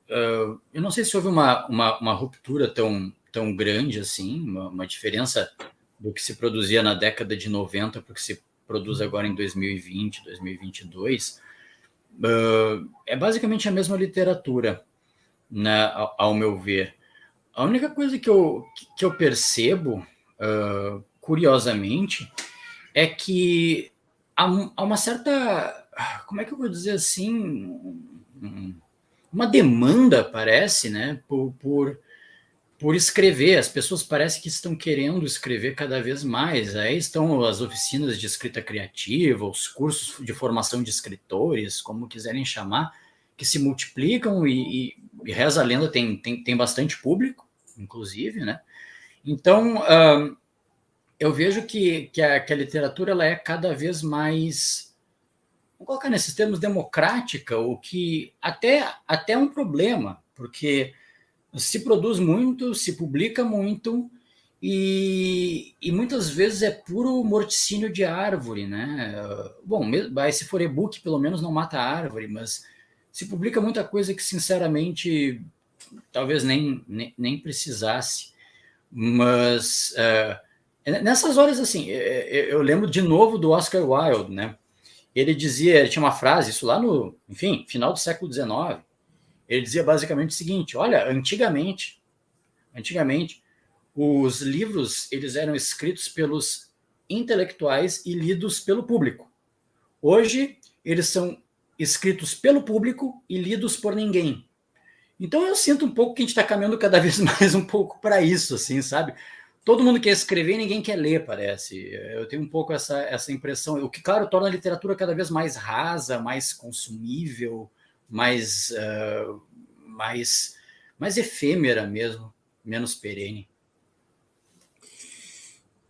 Eu não sei se houve uma ruptura tão grande assim, uma diferença do que se produzia na década de 90 para o que se produz agora em 2020, 2022. É basicamente a mesma literatura, né, ao meu ver. A única coisa que eu percebo, curiosamente, é que há uma certa, como é que eu vou dizer assim, uma demanda, parece, né, por escrever. As pessoas parecem que estão querendo escrever cada vez mais. Aí estão as oficinas de escrita criativa, os cursos de formação de escritores, como quiserem chamar, que se multiplicam e reza a lenda, tem bastante público, inclusive, né? Então, eu vejo que a literatura ela é cada vez mais, vamos colocar nesses termos, democrática, o que até é um problema, porque se produz muito, se publica muito, E muitas vezes é puro morticínio de árvore, né? Bom, aí se for e-book, pelo menos não mata a árvore, mas se publica muita coisa que, sinceramente, talvez nem precisasse. Mas nessas horas, assim, eu lembro de novo do Oscar Wilde, né? Ele dizia, ele tinha uma frase, isso lá no, enfim, final do século XIX. Ele dizia basicamente o seguinte: olha, antigamente, os livros eles eram escritos pelos intelectuais e lidos pelo público. Hoje, eles são escritos pelo público e lidos por ninguém. Então eu sinto um pouco que a gente está caminhando cada vez mais um pouco para isso, assim, sabe? Todo mundo quer escrever e ninguém quer ler, parece. Eu tenho um pouco essa impressão, o que, claro, torna a literatura cada vez mais rasa, mais consumível, mais efêmera mesmo, menos perene.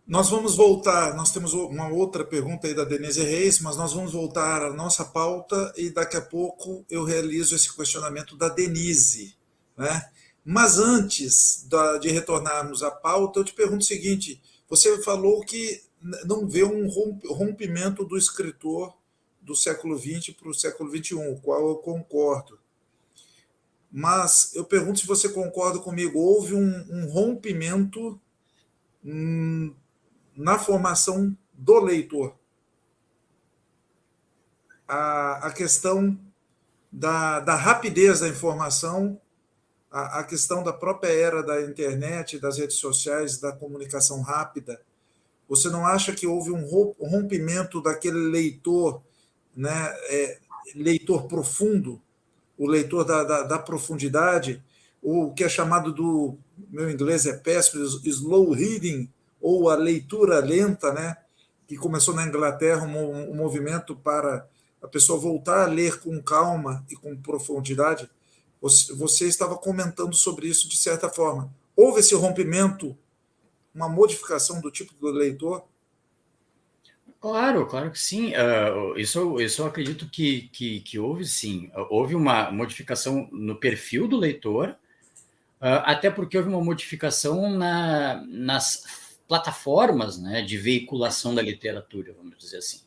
Nós vamos voltar, nós temos uma outra pergunta aí da Denise Reis, mas nós vamos voltar à nossa pauta e daqui a pouco eu realizo esse questionamento da Denise, né? Mas antes de retornarmos à pauta, eu te pergunto o seguinte: você falou que não vê um rompimento do escritor do século XX para o século XXI, o qual eu concordo. Mas eu pergunto se você concorda comigo, houve um rompimento na formação do leitor. A questão da rapidez da informação, a questão da própria era da internet, das redes sociais, da comunicação rápida. Você não acha que houve um rompimento daquele leitor, né, leitor profundo, o leitor da profundidade, o que é chamado do, meu inglês é péssimo, slow reading, ou a leitura lenta, né, que começou na Inglaterra, um movimento para a pessoa voltar a ler com calma e com profundidade. Você estava comentando sobre isso de certa forma. Houve esse rompimento, uma modificação do tipo do leitor? Claro, claro que sim. Isso eu acredito que houve sim. Houve uma modificação no perfil do leitor, até porque houve uma modificação nas plataformas, né, de veiculação da literatura, vamos dizer assim.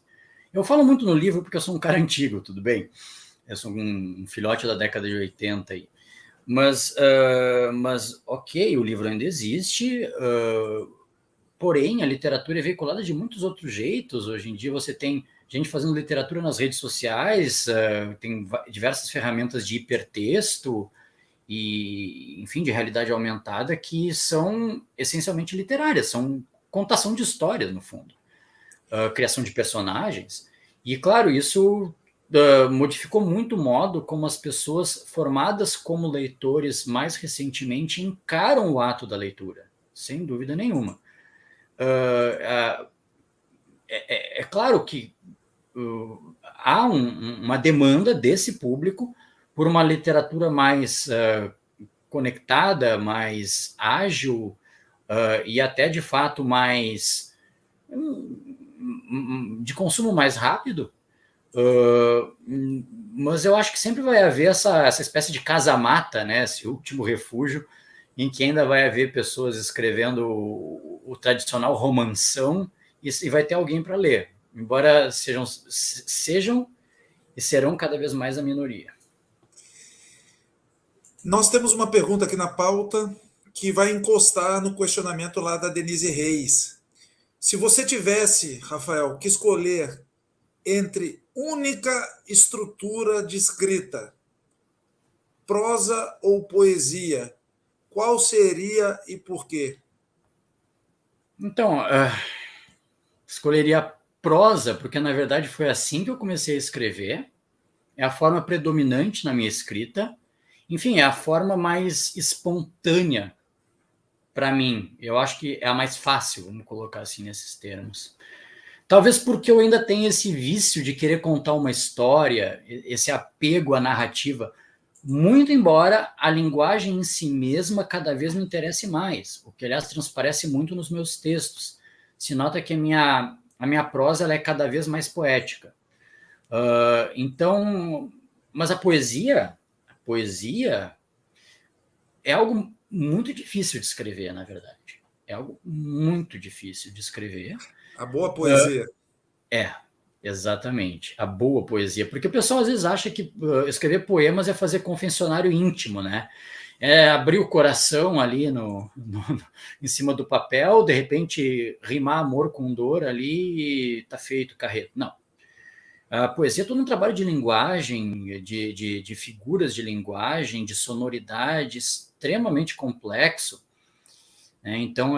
Eu falo muito no livro porque eu sou um cara antigo, tudo bem? Eu sou um filhote da década de 80 aí. Mas ok, o livro ainda existe, porém, a literatura é veiculada de muitos outros jeitos. Hoje em dia você tem gente fazendo literatura nas redes sociais, tem diversas ferramentas de hipertexto e, enfim, de realidade aumentada que são essencialmente literárias, são contação de histórias, no fundo, criação de personagens. E, claro, isso modificou muito o modo como as pessoas formadas como leitores mais recentemente encaram o ato da leitura, sem dúvida nenhuma. É claro que há uma demanda desse público por uma literatura mais conectada, mais ágil e até, de fato, mais de consumo mais rápido. Mas eu acho que sempre vai haver essa espécie de casa-mata, né? Esse último refúgio, em que ainda vai haver pessoas escrevendo o tradicional romanção e vai ter alguém para ler, embora sejam e serão cada vez mais a minoria. Nós temos uma pergunta aqui na pauta que vai encostar no questionamento lá da Denise Reis. Se você tivesse, Rafael, que escolher entre única estrutura de escrita, prosa ou poesia, qual seria e por quê? Então, escolheria a prosa, porque na verdade foi assim que eu comecei a escrever. É a forma predominante na minha escrita. Enfim, é a forma mais espontânea para mim. Eu acho que é a mais fácil, vamos colocar assim nesses termos. Talvez porque eu ainda tenho esse vício de querer contar uma história, esse apego à narrativa, muito embora a linguagem em si mesma cada vez me interesse mais, o que, aliás, transparece muito nos meus textos. Se nota que a minha prosa ela é cada vez mais poética. Então, mas a poesia é algo muito difícil de escrever, na verdade. É algo muito difícil de escrever. A boa poesia. É, exatamente. A boa poesia. Porque o pessoal às vezes acha que escrever poemas é fazer confessionário íntimo, né? É abrir o coração ali em cima do papel, de repente rimar amor com dor ali e tá feito carreto. Não. A poesia é todo um trabalho de linguagem, de figuras de linguagem, de sonoridade extremamente complexo. Né? Então,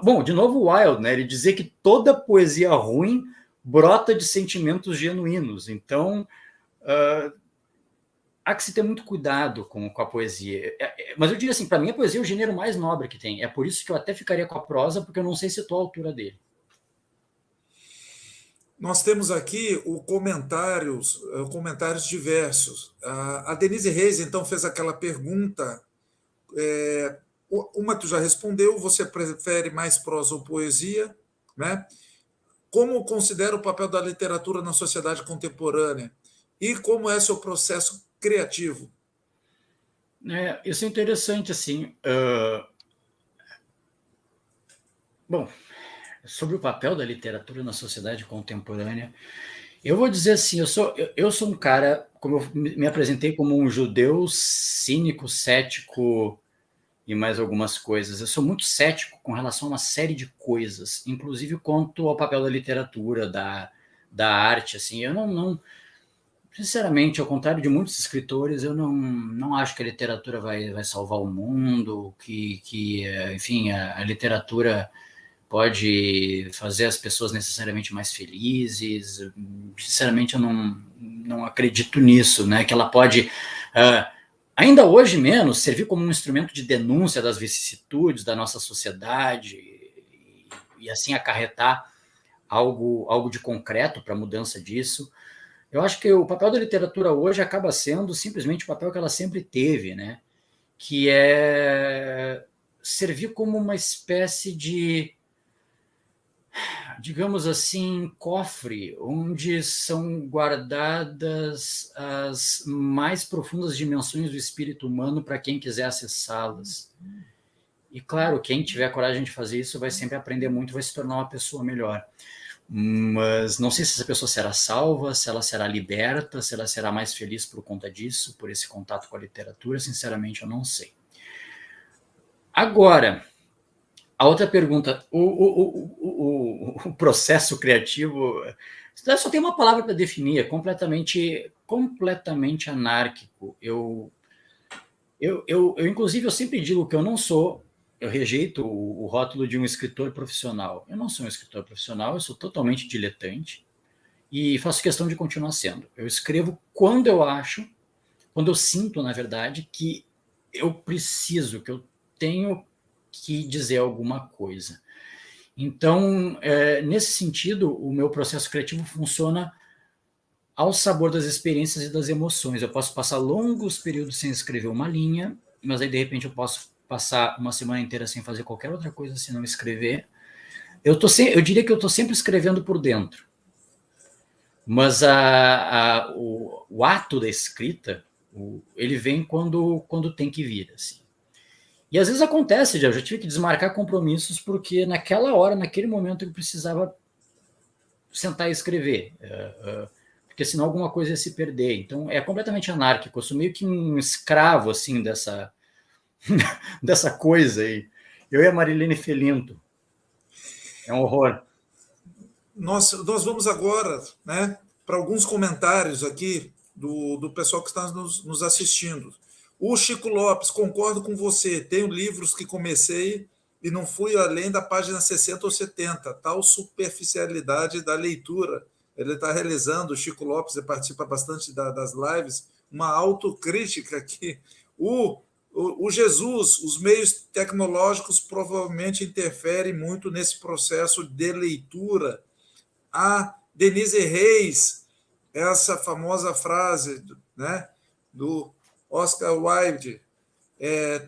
bom, de novo, Wilde, né? Ele dizia que toda poesia ruim brota de sentimentos genuínos. Então, há que se ter muito cuidado com a poesia. Mas eu diria assim, para mim a poesia é o gênero mais nobre que tem. É por isso que eu até ficaria com a prosa, porque eu não sei se estou à altura dele. Nós temos aqui comentários diversos. A Denise Reis, então, fez aquela pergunta. Uma tu já respondeu, você prefere mais prosa ou poesia? Né? Como considera o papel da literatura na sociedade contemporânea? E como é seu processo criativo? Isso é interessante, assim. Bom, sobre o papel da literatura na sociedade contemporânea, eu vou dizer assim, eu sou um cara, como eu me apresentei como um judeu cínico, cético e mais algumas coisas. Eu sou muito cético com relação a uma série de coisas, inclusive quanto ao papel da literatura, da arte. Assim, eu não sinceramente, ao contrário de muitos escritores, eu não acho que a literatura vai salvar o mundo, enfim, a literatura pode fazer as pessoas necessariamente mais felizes. Sinceramente, eu não acredito nisso, né? Que ela pode, ainda hoje menos, servir como um instrumento de denúncia das vicissitudes da nossa sociedade e assim acarretar algo de concreto para a mudança disso. Eu acho que o papel da literatura hoje acaba sendo simplesmente o papel que ela sempre teve, né? Que é servir como uma espécie de, digamos assim, cofre, onde são guardadas as mais profundas dimensões do espírito humano para quem quiser acessá-las. E, claro, quem tiver coragem de fazer isso vai sempre aprender muito, vai se tornar uma pessoa melhor. Mas não sei se essa pessoa será salva, se ela será liberta, se ela será mais feliz por conta disso, por esse contato com a literatura. Sinceramente, eu não sei. Agora, a outra pergunta, o processo criativo, só tem uma palavra para definir, é completamente anárquico. Inclusive, eu sempre digo que eu rejeito o rótulo de um escritor profissional. Eu não sou um escritor profissional, eu sou totalmente diletante e faço questão de continuar sendo. Eu escrevo quando eu sinto, na verdade, que eu preciso, que eu tenho que dizer alguma coisa. Então, nesse sentido, o meu processo criativo funciona ao sabor das experiências e das emoções. Eu posso passar longos períodos sem escrever uma linha, mas aí, de repente, eu posso passar uma semana inteira sem fazer qualquer outra coisa, se não escrever. Eu diria que eu estou sempre escrevendo por dentro. Mas o ato da escrita, ele vem quando tem que vir, assim. E às vezes acontece, eu já tive que desmarcar compromissos porque naquela hora, naquele momento, eu precisava sentar e escrever. Porque senão alguma coisa ia se perder. Então é completamente anárquico. Eu sou meio que um escravo assim dessa coisa aí. Eu e a Marilene Felinto. É um horror. Nós vamos agora, né, para alguns comentários aqui do pessoal que está nos assistindo. O Chico Lopes, concordo com você. Tenho livros que comecei e não fui além da página 60 ou 70. Tal superficialidade da leitura. Ele está realizando, o Chico Lopes, ele participa bastante das lives, uma autocrítica que o Jesus, os meios tecnológicos provavelmente interferem muito nesse processo de leitura. A Denise Reis, essa famosa frase, né, do Oscar Wilde,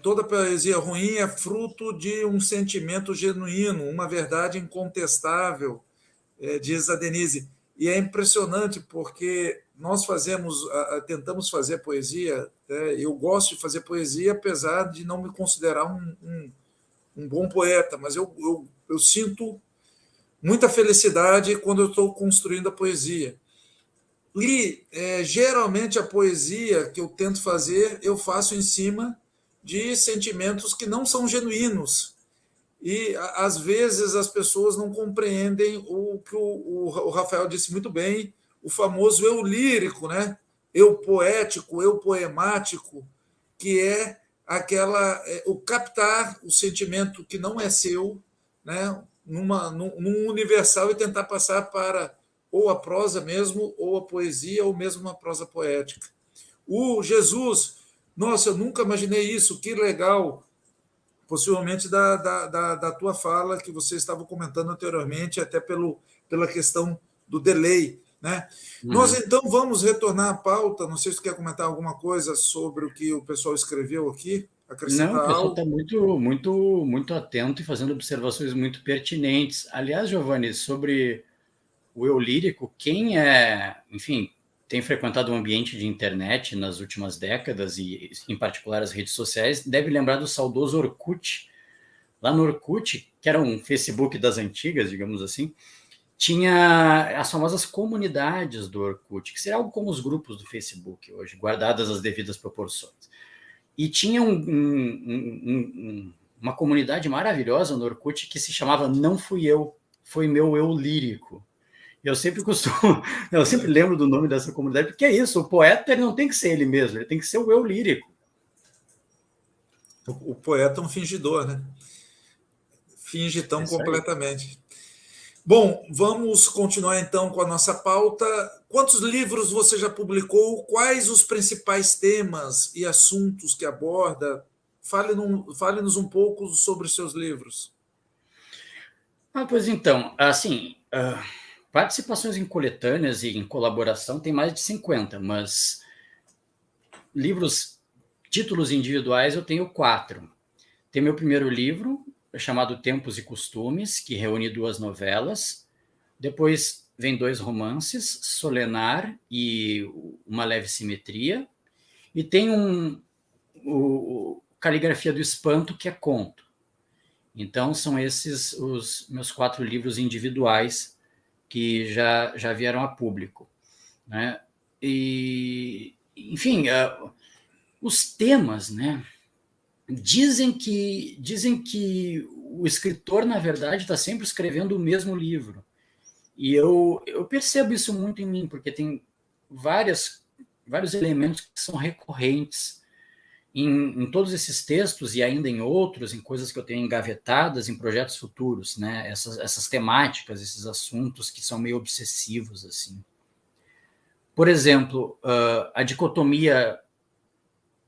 toda poesia ruim é fruto de um sentimento genuíno, uma verdade incontestável, diz a Denise. E é impressionante porque nós tentamos fazer poesia, eu gosto de fazer poesia, apesar de não me considerar um bom poeta, mas eu sinto muita felicidade quando eu estou construindo a poesia. E, geralmente, a poesia que eu tento fazer, eu faço em cima de sentimentos que não são genuínos. E, às vezes, as pessoas não compreendem o que o Rafael disse muito bem, o famoso eu lírico, né? Eu poético, eu poemático, que é o captar o sentimento que não é seu, né? Num universal, e tentar passar para ou a prosa mesmo, ou a poesia, ou mesmo uma prosa poética. O Jesus, nossa, eu nunca imaginei isso, que legal, possivelmente da tua fala, que você estava comentando anteriormente, até pela questão do delay. Né? Nós, Uhum. então, vamos retornar à pauta. Não sei se tu quer comentar alguma coisa sobre o que o pessoal escreveu aqui, Não, o acrescentar pessoal está algo. muito atento e fazendo observações muito pertinentes. Aliás, Giovanni, sobre o eu lírico, quem enfim, tem frequentado o ambiente de internet nas últimas décadas, e em particular as redes sociais, deve lembrar do saudoso Orkut. Lá no Orkut, que era um Facebook das antigas, digamos assim, tinha as famosas comunidades do Orkut, que seria algo como os grupos do Facebook hoje, guardadas as devidas proporções. E tinha uma comunidade maravilhosa no Orkut que se chamava Não Fui Eu, Foi Meu Eu Lírico. Eu sempre costumo, eu sempre lembro do nome dessa comunidade, porque é isso, o poeta ele não tem que ser ele mesmo, ele tem que ser o eu lírico. O poeta é um fingidor, né? Finge É tão isso aí. completamente. Bom, vamos continuar então com a nossa pauta. Quantos livros você já publicou? Quais os principais temas e assuntos que aborda? Fale-nos um pouco sobre os seus livros. Pois então, assim, participações em coletâneas e em colaboração tem mais de 50, mas livros, títulos individuais eu tenho 4. Tem meu primeiro livro, chamado Tempos e Costumes, que reúne 2 novelas. Depois vem 2 romances, Solenar e Uma Leve Simetria. E tem o Caligrafia do Espanto, que é conto. Então, são esses os meus 4 livros individuais que já vieram a público. Né? E, enfim, os temas, né? Dizem que o escritor, na verdade, está sempre escrevendo o mesmo livro. E eu percebo isso muito em mim, porque tem vários elementos que são recorrentes em todos esses textos e ainda em outros, em coisas que eu tenho engavetadas em projetos futuros, né? Essas temáticas, esses assuntos que são meio obsessivos, assim. Por exemplo, a dicotomia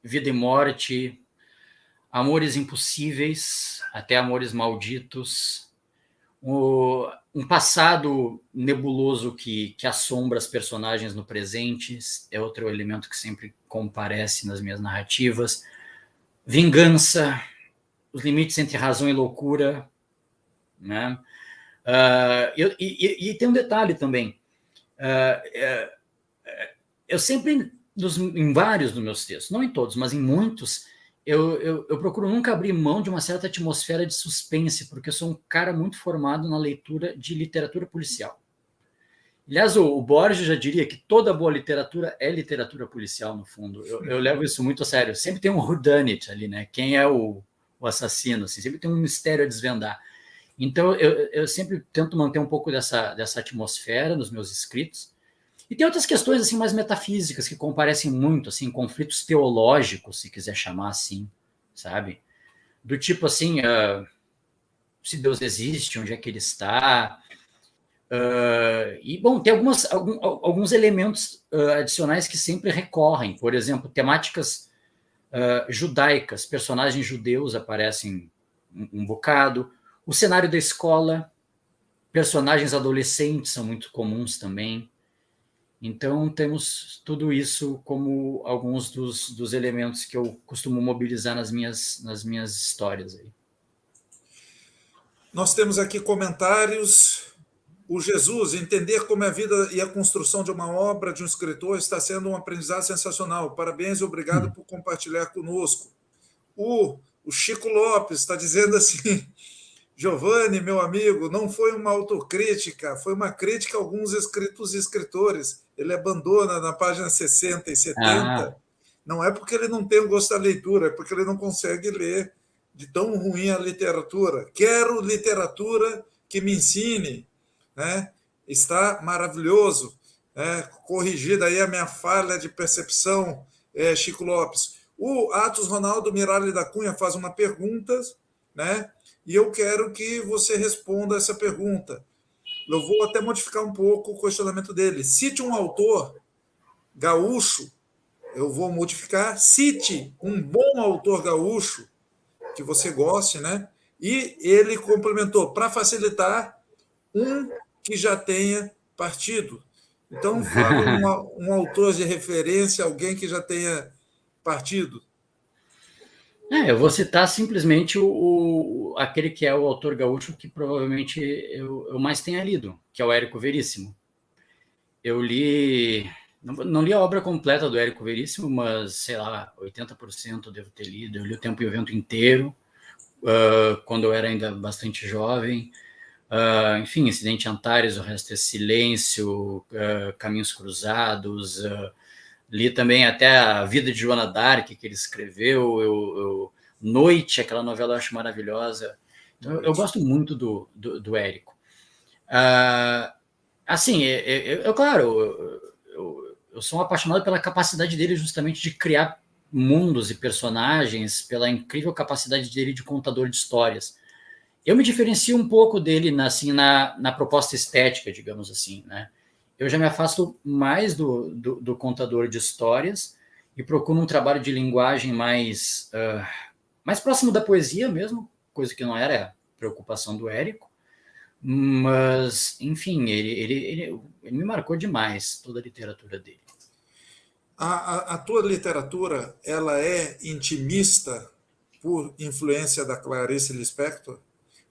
vida e morte, amores impossíveis, até amores malditos, um passado nebuloso que assombra as personagens no presente, é outro elemento que sempre comparece nas minhas narrativas. Vingança, os limites entre razão e loucura, né? E tem um detalhe também. Eu sempre, em vários dos meus textos, não em todos, mas em muitos, eu procuro nunca abrir mão de uma certa atmosfera de suspense, porque eu sou um cara muito formado na leitura de literatura policial. Aliás, o Borges já diria que toda boa literatura é literatura policial, no fundo. Eu levo isso muito a sério. Sempre tem um whodunit ali, né? Quem é o assassino? Assim, sempre tem um mistério a desvendar. Então, eu sempre tento manter um pouco dessa atmosfera nos meus escritos. E tem outras questões assim mais metafísicas que comparecem muito, assim, conflitos teológicos, se quiser chamar assim, sabe? Do tipo assim, se Deus existe, onde é que ele está? E, bom, tem alguns elementos adicionais que sempre recorrem. Por exemplo, temáticas judaicas, personagens judeus aparecem um bocado. O cenário da escola, personagens adolescentes são muito comuns também. Então, temos tudo isso como alguns dos elementos que eu costumo mobilizar nas minhas histórias. Aí. Nós temos aqui comentários. O Jesus, entender como é a vida e a construção de uma obra de um escritor está sendo um aprendizado sensacional. Parabéns e obrigado por compartilhar conosco. O O Chico Lopes está dizendo assim: Giovanni, meu amigo, não foi uma autocrítica, foi uma crítica a alguns escritos e escritores. Ele abandona na página 60 e 70. Ah, Não é porque ele não tem o gosto da leitura, é porque ele não consegue ler de tão ruim a literatura. Quero literatura que me ensine, né? Está maravilhoso. Corrigida aí a minha falha de percepção, Chico Lopes. O Atos Ronaldo Miralles da Cunha faz uma pergunta, né? E eu quero que você responda essa pergunta. Eu vou até modificar um pouco o questionamento dele. Cite um autor gaúcho, eu vou modificar, cite um bom autor gaúcho que você goste, né? E ele complementou, para facilitar, um que já tenha partido. Então, fale um autor de referência, alguém que já tenha partido. eu vou citar simplesmente aquele que é o autor gaúcho que provavelmente eu mais tenha lido, que é o Érico Veríssimo. Eu li, não li a obra completa do Érico Veríssimo, mas, sei lá, 80% devo ter lido. Eu li O Tempo e o Vento inteiro, quando eu era ainda bastante jovem. Enfim, Incidente Antares, O Resto é Silêncio, Caminhos Cruzados. Li também até a Vida de Joana d'Arc, que ele escreveu. Noite, aquela novela eu acho maravilhosa. Então, eu gosto muito do Érico. Assim, claro, eu sou um apaixonado pela capacidade dele justamente de criar mundos e personagens, pela incrível capacidade dele de contador de histórias. Eu me diferencio um pouco dele assim, na proposta estética, digamos assim, né? Eu já me afasto mais do contador de histórias e procuro um trabalho de linguagem mais próximo da poesia mesmo, coisa que não era preocupação do Érico. Mas, enfim, ele me marcou demais, toda a literatura dele. A tua literatura, ela é intimista por influência da Clarice Lispector?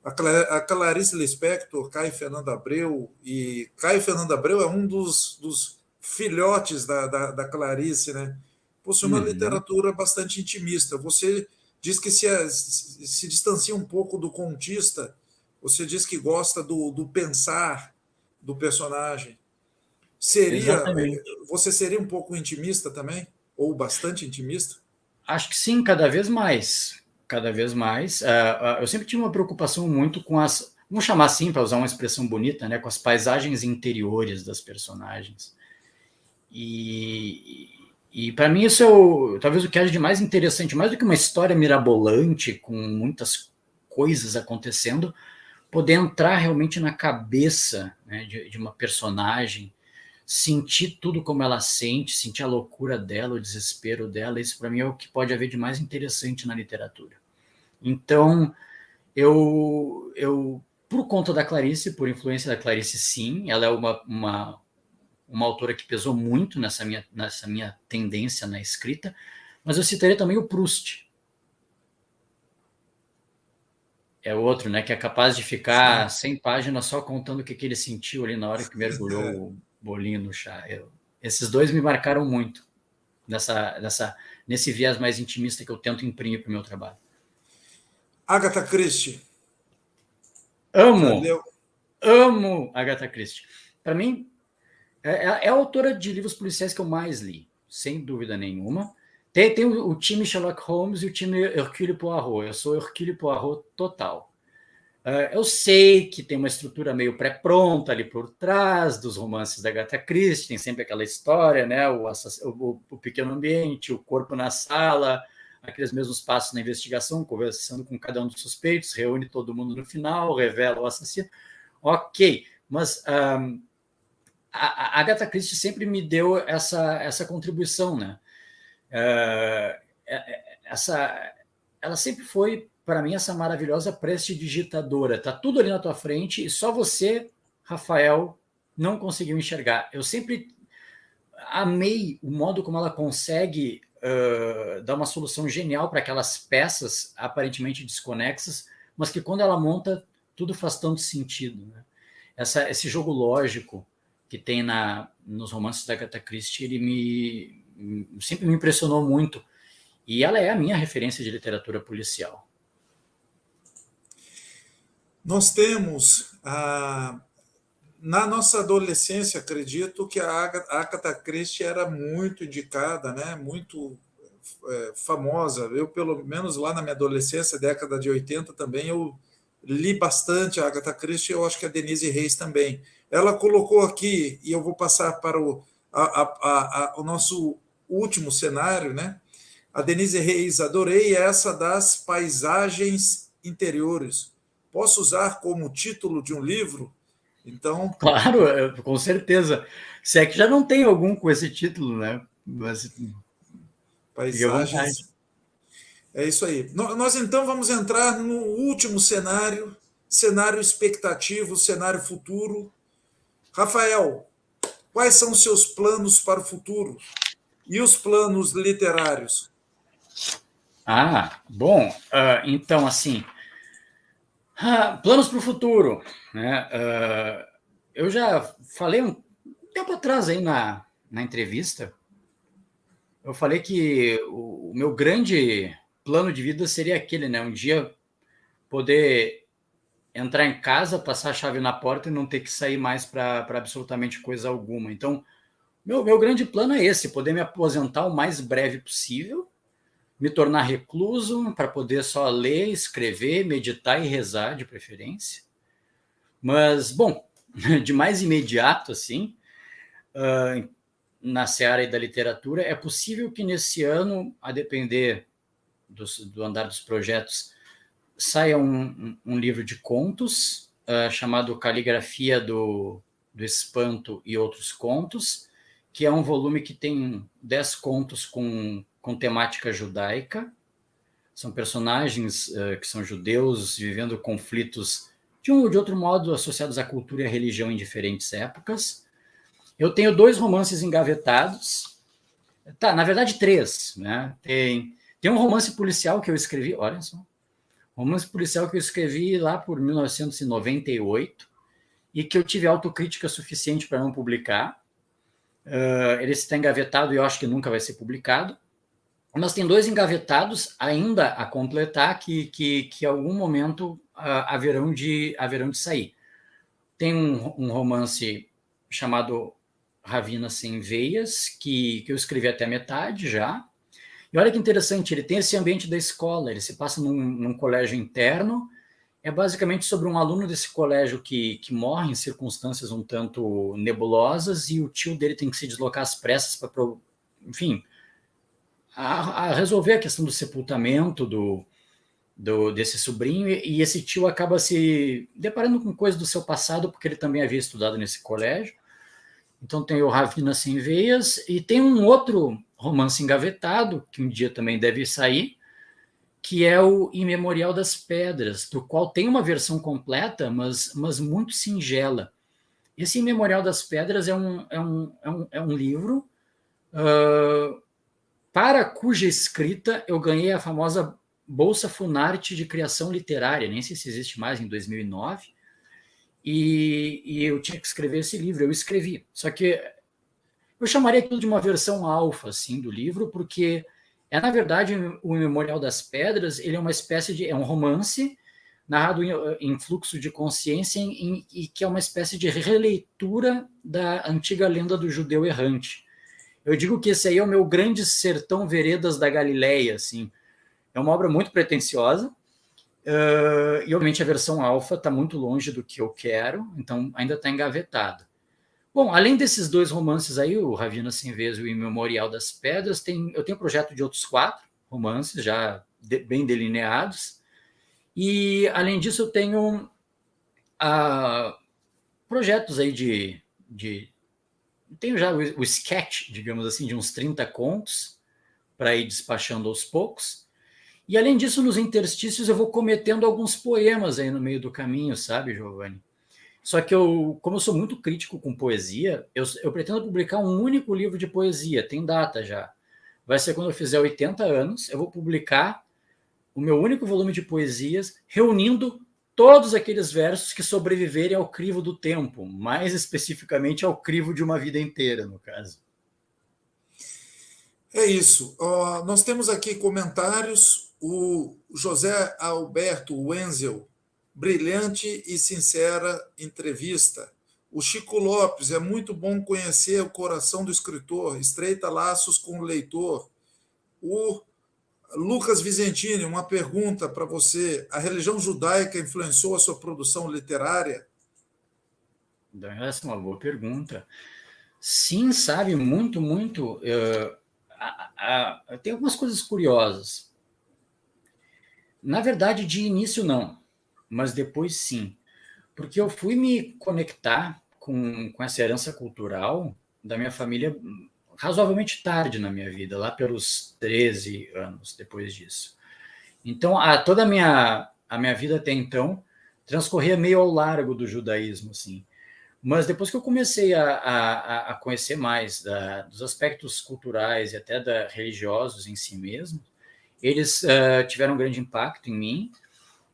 A Clarice Lispector, Caio Fernando Abreu, e Caio Fernando Abreu é um dos filhotes da Clarice, né? Possui uma Uhum. literatura bastante intimista. Você diz que se distancia um pouco do contista, você diz que gosta do pensar do personagem. Seria, Exatamente. você seria um pouco intimista também? Ou bastante intimista? Acho que sim, cada vez mais. Cada vez mais. Eu sempre tive uma preocupação muito com vamos chamar assim, para usar uma expressão bonita, né, com as paisagens interiores das personagens. E para mim isso é talvez o que haja de mais interessante, mais do que uma história mirabolante, com muitas coisas acontecendo, poder entrar realmente na cabeça, né, de uma personagem, sentir tudo como ela sente, sentir a loucura dela, o desespero dela. Isso para mim é o que pode haver de mais interessante na literatura. Então, por conta da Clarice, por influência da Clarice, sim, ela é uma autora que pesou muito nessa minha tendência na escrita, mas eu citaria também o Proust. É outro, né, que é capaz de ficar Sim. 100 páginas só contando o que ele sentiu ali na hora que mergulhou o bolinho no chá. Esses dois me marcaram muito nesse viés mais intimista que eu tento imprimir para o meu trabalho. Agatha Christie, já Amo, leu? amo Agatha Christie. Para mim, é a autora de livros policiais que eu mais li, sem dúvida nenhuma. Tem o time Sherlock Holmes e o time Hercule Poirot. Eu sou Hercule Poirot total. Eu sei que tem uma estrutura meio pré-pronta ali por trás dos romances da Agatha Christie, tem sempre aquela história, né? O pequeno ambiente, o corpo na sala, aqueles mesmos passos na investigação, conversando com cada um dos suspeitos, reúne todo mundo no final, revela o assassino. Ok, mas a Agatha Christie sempre me deu essa contribuição, né? Ela sempre foi, para mim, essa maravilhosa prestidigitadora. Tá tudo ali na tua frente e só você, Rafael, não conseguiu enxergar. Eu sempre amei o modo como ela consegue dar uma solução genial para aquelas peças aparentemente desconexas, mas que quando ela monta, tudo faz tanto sentido, né? Esse jogo lógico que tem nos romances da Agatha Christie, ele sempre me impressionou muito. E ela é a minha referência de literatura policial. Nós temos, na nossa adolescência, acredito que a Agatha Christie era muito indicada, né? Muito famosa. Eu, pelo menos lá na minha adolescência, década de 80 também, eu li bastante a Agatha Christie, eu acho que a Denise Reis também. Ela colocou aqui, e eu vou passar para o nosso último cenário, né? A Denise Reis, adorei essa das paisagens interiores. Posso usar como título de um livro? Então, Claro, com certeza. Se é que já não tem algum com esse título, né? Mas fique à vontade. paisagens. É isso aí. Nós então vamos entrar no último cenário, cenário expectativo, cenário futuro. Rafael, quais são os seus planos para o futuro? E os planos literários? Bom, então, assim, planos para o futuro, né? Eu já falei um tempo atrás aí na entrevista, eu falei que o meu grande plano de vida seria aquele, né? Um dia poder entrar em casa, passar a chave na porta e não ter que sair mais para absolutamente coisa alguma. Então, meu grande plano é esse, poder me aposentar o mais breve possível, me tornar recluso para poder só ler, escrever, meditar e rezar, de preferência. Mas, bom, de mais imediato, assim, na seara da literatura, é possível que nesse ano, a depender do andar dos projetos, saia um livro de contos chamado Caligrafia do Espanto e Outros Contos, que é um volume que tem 10 contos com temática judaica. São personagens que são judeus vivendo conflitos de um ou de outro modo associados à cultura e à religião em diferentes épocas. Eu tenho 2 romances engavetados. Tá, na verdade 3, né? Tem um romance policial que eu escrevi, olha só, romance policial que eu escrevi lá por 1998 e que eu tive autocrítica suficiente para não publicar. Ele está engavetado e eu acho que nunca vai ser publicado. Mas tem 2 engavetados ainda a completar que em algum momento haverão de sair. Tem um romance chamado Ravina Sem Veias, que eu escrevi até a metade já. E olha que interessante, ele tem esse ambiente da escola, ele se passa num colégio interno, é basicamente sobre um aluno desse colégio que morre em circunstâncias um tanto nebulosas e o tio dele tem que se deslocar às pressas para, enfim, a resolver a questão do sepultamento desse sobrinho, e esse tio acaba se deparando com coisas do seu passado, porque ele também havia estudado nesse colégio. Então tem o Ravina Sem Veias, e tem um outro romance engavetado, que um dia também deve sair, que é o Imemorial das Pedras, do qual tem uma versão completa, mas muito singela. Esse Imemorial das Pedras é um livro para cuja escrita eu ganhei a famosa Bolsa Funarte de Criação Literária, nem sei se existe mais, em 2009, e eu tinha que escrever esse livro, eu escrevi. Só que eu chamaria aquilo de uma versão alfa, assim, do livro, porque na verdade, o Memorial das Pedras, ele é uma espécie de, é um romance narrado em fluxo de consciência e que é uma espécie de releitura da antiga lenda do judeu errante. Eu digo que esse aí é o meu grande sertão veredas da Galileia, assim. É uma obra muito pretensiosa, e obviamente a versão alfa está muito longe do que eu quero, então ainda está engavetada. Bom, além desses 2 romances aí, o Ravina Sem Veias e o Imemorial das Pedras, eu tenho um projeto de outros 4 romances já bem delineados, e além disso eu tenho projetos aí tenho já o sketch, digamos assim, de uns 30 contos para ir despachando aos poucos. E além disso, nos interstícios eu vou cometendo alguns poemas aí no meio do caminho, sabe, Giovanni? Só que como eu sou muito crítico com poesia, eu pretendo publicar um único livro de poesia, tem data já. Vai ser quando eu fizer 80 anos, eu vou publicar o meu único volume de poesias, reunindo todos aqueles versos que sobreviverem ao crivo do tempo, mais especificamente ao crivo de uma vida inteira, no caso. É isso. Nós temos aqui comentários. O José Alberto Wenzel brilhante e sincera entrevista. O Chico Lopes, é muito bom conhecer o coração do escritor, estreita laços com o leitor. O Lucas Vicentini, uma pergunta para você. A religião judaica influenciou a sua produção literária? Essa é uma boa pergunta. Sim, sabe, muito, muito. Tem algumas coisas curiosas. Na verdade, de início não, mas depois sim. Porque eu fui me conectar com essa herança cultural da minha família razoavelmente tarde na minha vida, lá pelos 13 anos depois disso. Então, toda a minha vida até então transcorria meio ao largo do judaísmo, assim. Mas depois que eu comecei a conhecer mais dos aspectos culturais e até religiosos em si mesmo, eles tiveram um grande impacto em mim.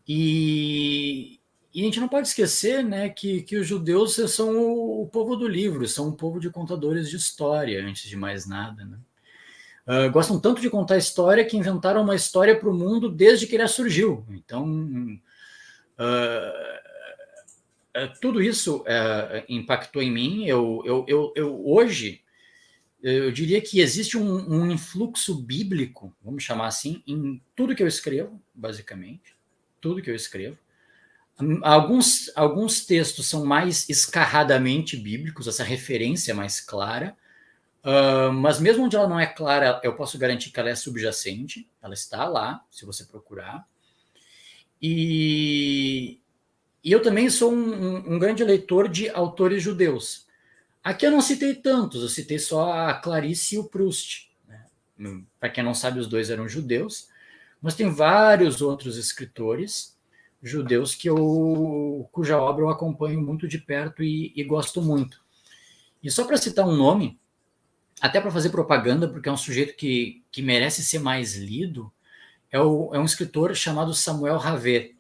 E a gente não pode esquecer, né, que os judeus são o povo do livro, são um povo de contadores de história, antes de mais nada, né? Gostam tanto de contar história que inventaram uma história para o mundo desde que ele surgiu. Então, tudo isso impactou em mim. Hoje, eu diria que existe um influxo bíblico, vamos chamar assim, em tudo que eu escrevo, basicamente. Tudo que eu escrevo. Alguns textos são mais escarradamente bíblicos, essa referência é mais clara, mas mesmo onde ela não é clara, eu posso garantir que ela é subjacente, ela está lá, se você procurar. E eu também sou um grande leitor de autores judeus. Aqui eu não citei tantos, eu citei só a Clarice e o Proust. Né? Para quem não sabe, os dois eram judeus, mas tem vários outros escritores judeus cuja obra eu acompanho muito de perto e gosto muito. E só para citar um nome, até para fazer propaganda, porque é um sujeito que merece ser mais lido, é um escritor chamado Samuel Haver.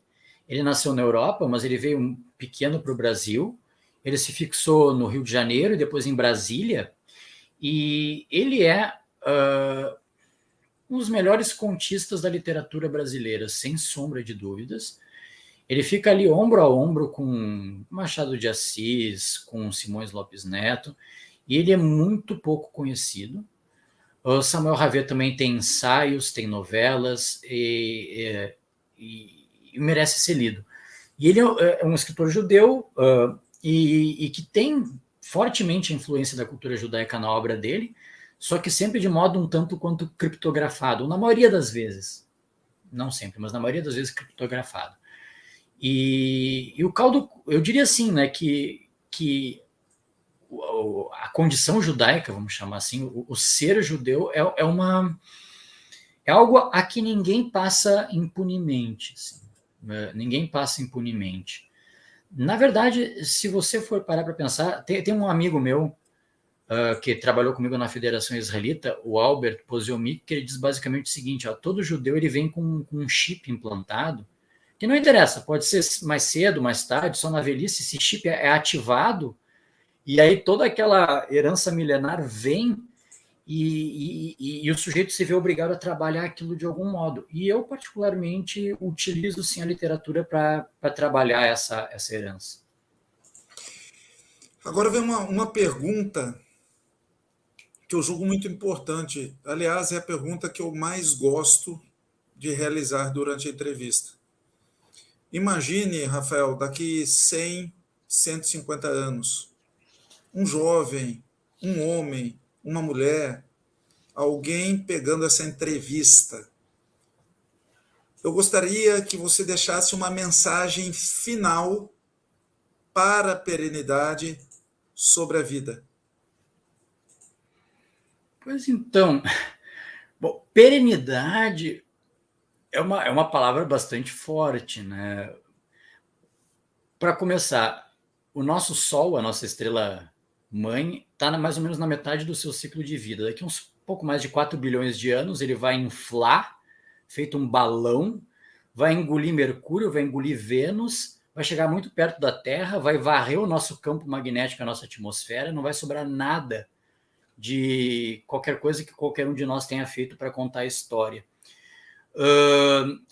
Ele nasceu na Europa, mas ele veio pequeno para o Brasil. Ele se fixou no Rio de Janeiro e depois em Brasília. E ele é um dos melhores contistas da literatura brasileira, sem sombra de dúvidas. Ele fica ali ombro a ombro com Machado de Assis, com Simões Lopes Neto, e ele é muito pouco conhecido. O Samuel Haver também tem ensaios, tem novelas, e merece ser lido. E ele é um escritor judeu e que tem fortemente a influência da cultura judaica na obra dele, só que sempre de modo um tanto quanto criptografado, na maioria das vezes. Não sempre, mas na maioria das vezes criptografado. E o caldo, eu diria assim, né, que a condição judaica, vamos chamar assim, o ser judeu é algo a que ninguém passa impunemente. Assim, né? Ninguém passa impunemente. Na verdade, se você for parar para pensar, tem um amigo meu que trabalhou comigo na Federação Israelita, o Albert Poziomic, que ele diz basicamente o seguinte: todo judeu ele vem com um chip implantado, que não interessa, pode ser mais cedo, mais tarde, só na velhice, esse chip é ativado, e aí toda aquela herança milenar vem e o sujeito se vê obrigado a trabalhar aquilo de algum modo. E eu, particularmente, utilizo, sim, a literatura para trabalhar essa herança. Agora vem uma pergunta que eu julgo muito importante. Aliás, é a pergunta que eu mais gosto de realizar durante a entrevista. Imagine, Rafael, daqui 100, 150 anos, um jovem, um homem, uma mulher, alguém pegando essa entrevista. Eu gostaria que você deixasse uma mensagem final para a perenidade sobre a vida. Pois então, bom, perenidade é uma palavra bastante forte, né? Para começar, o nosso Sol, a nossa estrela mãe, está mais ou menos na metade do seu ciclo de vida. Daqui uns pouco mais de 4 bilhões de anos, ele vai inflar, feito um balão, vai engolir Mercúrio, vai engolir Vênus, vai chegar muito perto da Terra, vai varrer o nosso campo magnético, a nossa atmosfera, não vai sobrar nada de qualquer coisa que qualquer um de nós tenha feito para contar a história.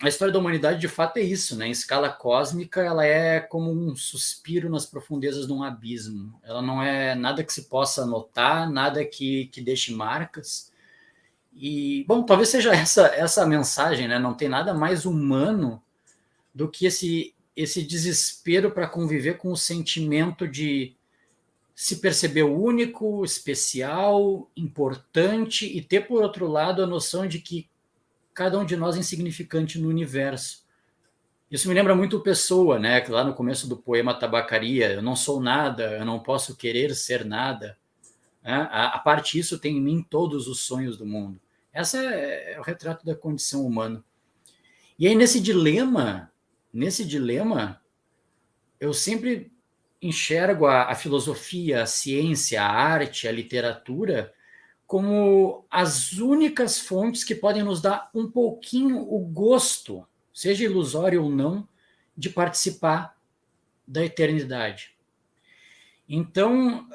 A história da humanidade, de fato, é isso, né? Em escala cósmica, ela é como um suspiro nas profundezas de um abismo. Ela não é nada que se possa notar, nada que deixe marcas. E, bom, talvez seja essa a mensagem, né? Não tem nada mais humano do que esse desespero para conviver com o sentimento de se perceber único, especial, importante e ter, por outro lado, a noção de que cada um de nós é insignificante no universo. Isso me lembra muito Pessoa, né? Que lá no começo do poema Tabacaria, eu não sou nada, eu não posso querer ser nada. Né? A parte disso tem em mim todos os sonhos do mundo. Essa é o retrato da condição humana. E aí nesse dilema, eu sempre enxergo a filosofia, a ciência, a arte, a literatura como as únicas fontes que podem nos dar um pouquinho o gosto, seja ilusório ou não, de participar da eternidade. Então,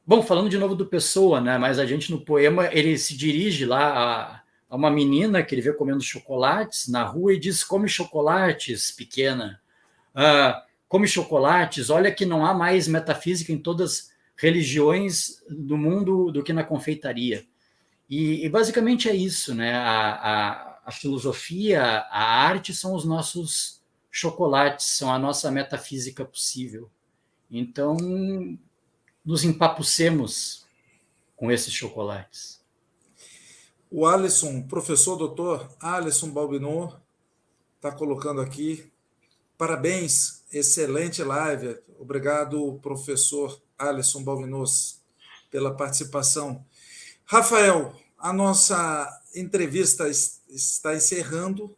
bom, falando de novo do Pessoa, né, mais adiante no poema, ele se dirige lá a uma menina que ele vê comendo chocolates na rua e diz: come chocolates, pequena. Come chocolates, olha que não há mais metafísica em todas religiões do mundo do que na confeitaria. E basicamente é isso, né? A filosofia, a arte são os nossos chocolates, são a nossa metafísica possível. Então, nos empapucemos com esses chocolates. O Alisson, professor doutor Alisson Balbinot, está colocando aqui: parabéns, excelente live. Obrigado, professor Alisson Balbinot, pela participação. Rafael, a nossa entrevista está encerrando.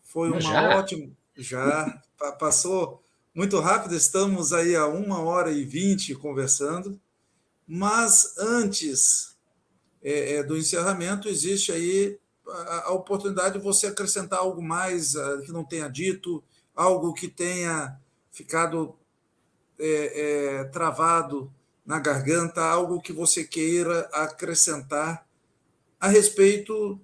Foi Mas uma já? ótima. Já passou muito rápido, estamos aí a 1h20 conversando. Mas antes do encerramento, existe aí a oportunidade de você acrescentar algo mais que não tenha dito, algo que tenha ficado travado na garganta, algo que você queira acrescentar a respeito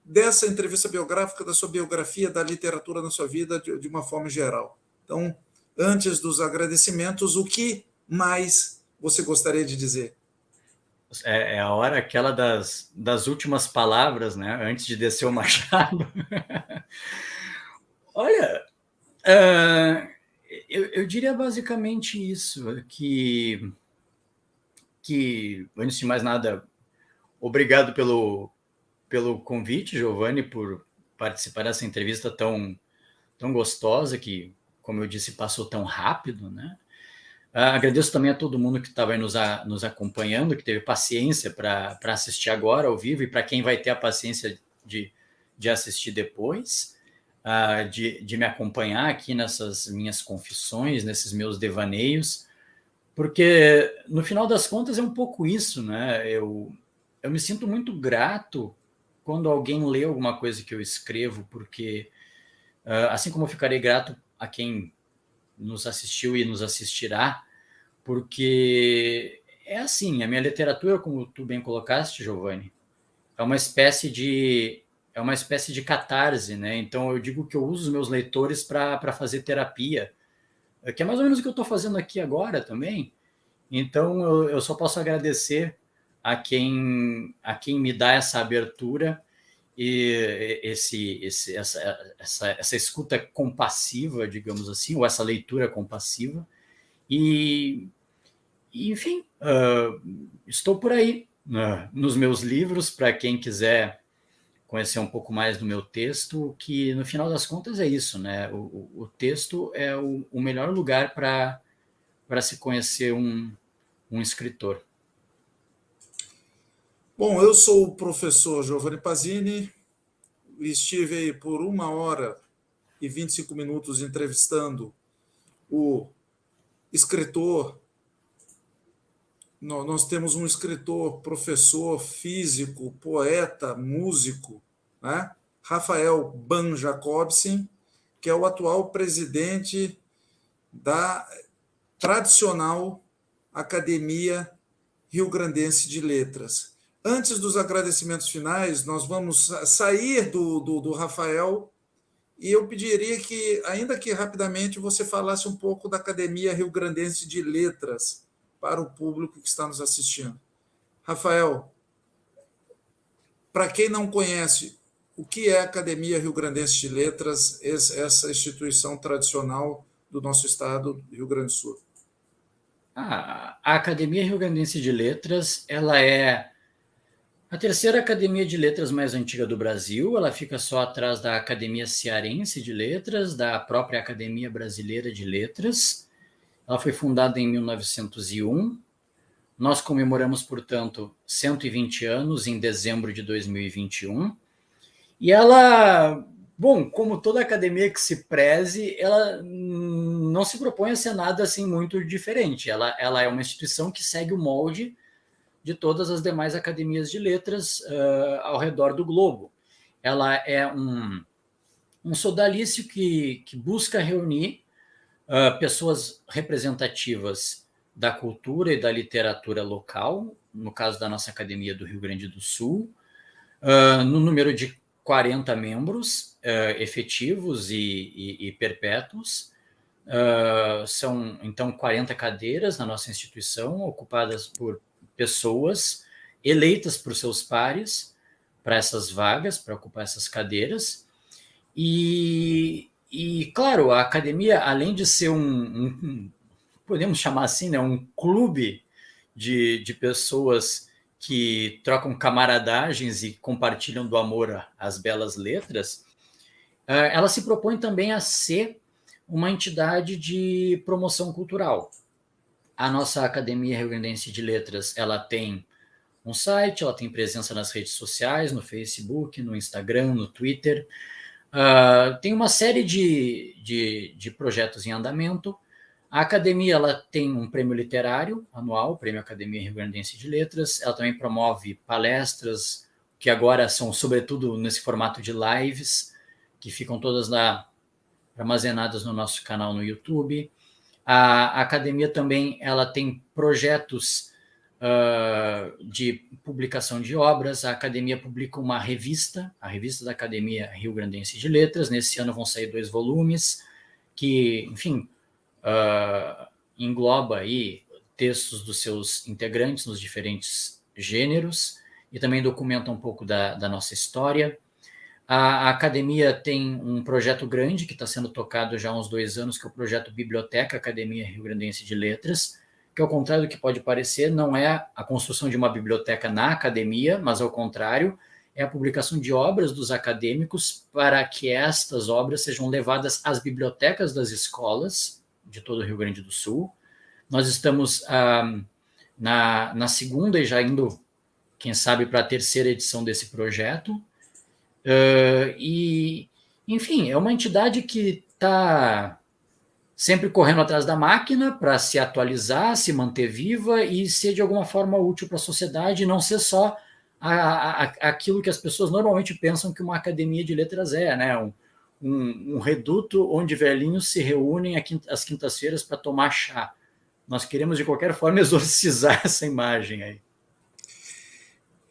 dessa entrevista biográfica, da sua biografia, da literatura na sua vida, de uma forma geral. Então, antes dos agradecimentos, o que mais você gostaria de dizer? É a hora aquela das últimas palavras, né? Antes de descer o machado. Olha, eu diria basicamente isso, que, antes de mais nada, obrigado pelo convite, Giovanni, por participar dessa entrevista tão gostosa, que, como eu disse, passou tão rápido, né? Agradeço também a todo mundo que estava nos acompanhando, que teve paciência para assistir agora ao vivo, e para quem vai ter a paciência de assistir depois, de me acompanhar aqui nessas minhas confissões, nesses meus devaneios, porque no final das contas é um pouco isso, né? Eu me sinto muito grato quando alguém lê alguma coisa que eu escrevo, porque assim como eu ficarei grato a quem nos assistiu e nos assistirá, porque é assim, a minha literatura, como tu bem colocaste, Giovanni, é uma espécie de catarse, né? Então eu digo que eu uso os meus leitores para fazer terapia, que é mais ou menos o que eu estou fazendo aqui agora também. Então eu só posso agradecer a quem me dá essa abertura e essa escuta compassiva, digamos assim, ou essa leitura compassiva. E, enfim, estou por aí, nos meus livros, para quem quiser conhecer um pouco mais do meu texto, que no final das contas é isso, né? O texto é o melhor lugar para se conhecer um escritor. Bom, eu sou o professor Giovanni Pasini, estive aí por 1h25 entrevistando o escritor. Nós temos um escritor, professor, físico, poeta, músico, né? Rafael Ban Jacobsen, que é o atual presidente da tradicional Academia Rio-Grandense de Letras. Antes dos agradecimentos finais, nós vamos sair do Rafael e eu pediria que, ainda que rapidamente, você falasse um pouco da Academia Rio-Grandense de Letras para o público que está nos assistindo. Rafael, para quem não conhece, o que é a Academia Rio-Grandense de Letras, essa instituição tradicional do nosso estado do Rio Grande do Sul? A Academia Rio-Grandense de Letras, ela é a terceira academia de letras mais antiga do Brasil. Ela fica só atrás da Academia Cearense de Letras, da própria Academia Brasileira de Letras. Ela foi fundada em 1901. Nós comemoramos, portanto, 120 anos em dezembro de 2021. E ela, bom, como toda academia que se preze, ela não se propõe a ser nada assim muito diferente. Ela é uma instituição que segue o molde de todas as demais academias de letras ao redor do globo. Ela é um sodalício que busca reunir pessoas representativas da cultura e da literatura local, no caso da nossa Academia do Rio Grande do Sul, no número de 40 membros efetivos e perpétuos. São, então, 40 cadeiras na nossa instituição, ocupadas por pessoas eleitas por seus pares para essas vagas, para ocupar essas cadeiras. E, claro, a academia, além de ser podemos chamar assim, né, um clube de pessoas que trocam camaradagens e compartilham do amor às belas letras, ela se propõe também a ser uma entidade de promoção cultural. A nossa Academia Rio-Grandense de Letras, ela tem um site, ela tem presença nas redes sociais, no Facebook, no Instagram, no Twitter. Tem uma série de projetos em andamento. A academia, ela tem um prêmio literário anual, o Prêmio Academia Rio-Grandense de Letras. Ela também promove palestras, que agora são, sobretudo, nesse formato de lives, que ficam todas lá armazenadas no nosso canal no YouTube. A academia também ela tem projetos de publicação de obras. A academia publica uma revista, a revista da Academia Rio-Grandense de Letras. Nesse ano vão sair 2 volumes, que, enfim, engloba aí textos dos seus integrantes nos diferentes gêneros e também documenta um pouco da nossa história. A academia tem um projeto grande que está sendo tocado já há uns 2 anos, que é o projeto Biblioteca Academia Rio-Grandense de Letras, que, ao contrário do que pode parecer, não é a construção de uma biblioteca na academia, mas, ao contrário, é a publicação de obras dos acadêmicos para que estas obras sejam levadas às bibliotecas das escolas de todo o Rio Grande do Sul. Nós estamos na segunda e já indo, quem sabe, para a terceira edição desse projeto. Enfim, é uma entidade que está sempre correndo atrás da máquina para se atualizar, se manter viva e ser de alguma forma útil para a sociedade, e não ser só aquilo que as pessoas normalmente pensam que uma academia de letras é, né? Um reduto onde velhinhos se reúnem às quintas-feiras para tomar chá. Nós queremos, de qualquer forma, exorcizar essa imagem aí.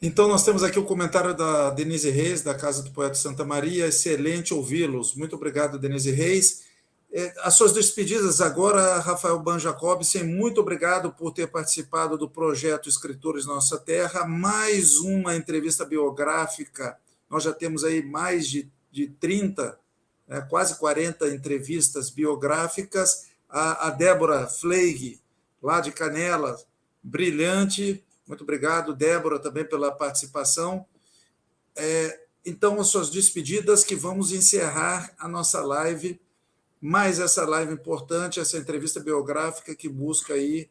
Então, nós temos aqui o comentário da Denise Reis, da Casa do Poeta Santa Maria. Excelente ouvi-los. Muito obrigado, Denise Reis. As suas despedidas agora, Rafael Ban-Jacobsen. Muito obrigado por ter participado do projeto Escritores Nossa Terra. Mais uma entrevista biográfica. Nós já temos aí mais de 30, quase 40 entrevistas biográficas. A Débora Fleig, lá de Canelas, brilhante. Muito obrigado, Débora, também pela participação. Então, as suas despedidas, que vamos encerrar a nossa live, mais essa live importante, essa entrevista biográfica que busca aí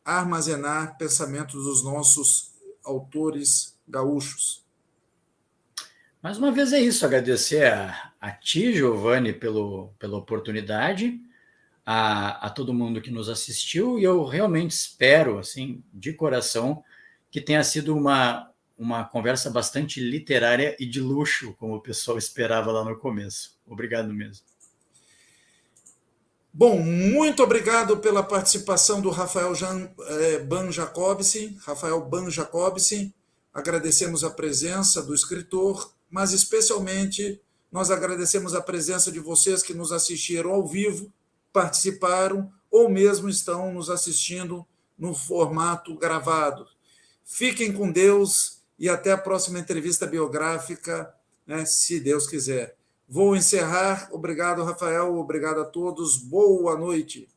armazenar pensamentos dos nossos autores gaúchos. Mais uma vez é isso, agradecer a ti, Giovanni, pela oportunidade, a todo mundo que nos assistiu, e eu realmente espero, assim, de coração, que tenha sido uma conversa bastante literária e de luxo, como o pessoal esperava lá no começo. Obrigado mesmo. Bom, muito obrigado pela participação do Rafael Ban-Jacobsen. agradecemos a presença do escritor, mas especialmente nós agradecemos a presença de vocês que nos assistiram ao vivo, participaram ou mesmo estão nos assistindo no formato gravado. Fiquem com Deus e até a próxima entrevista biográfica, né, se Deus quiser. Vou encerrar. Obrigado, Rafael. Obrigado a todos. Boa noite.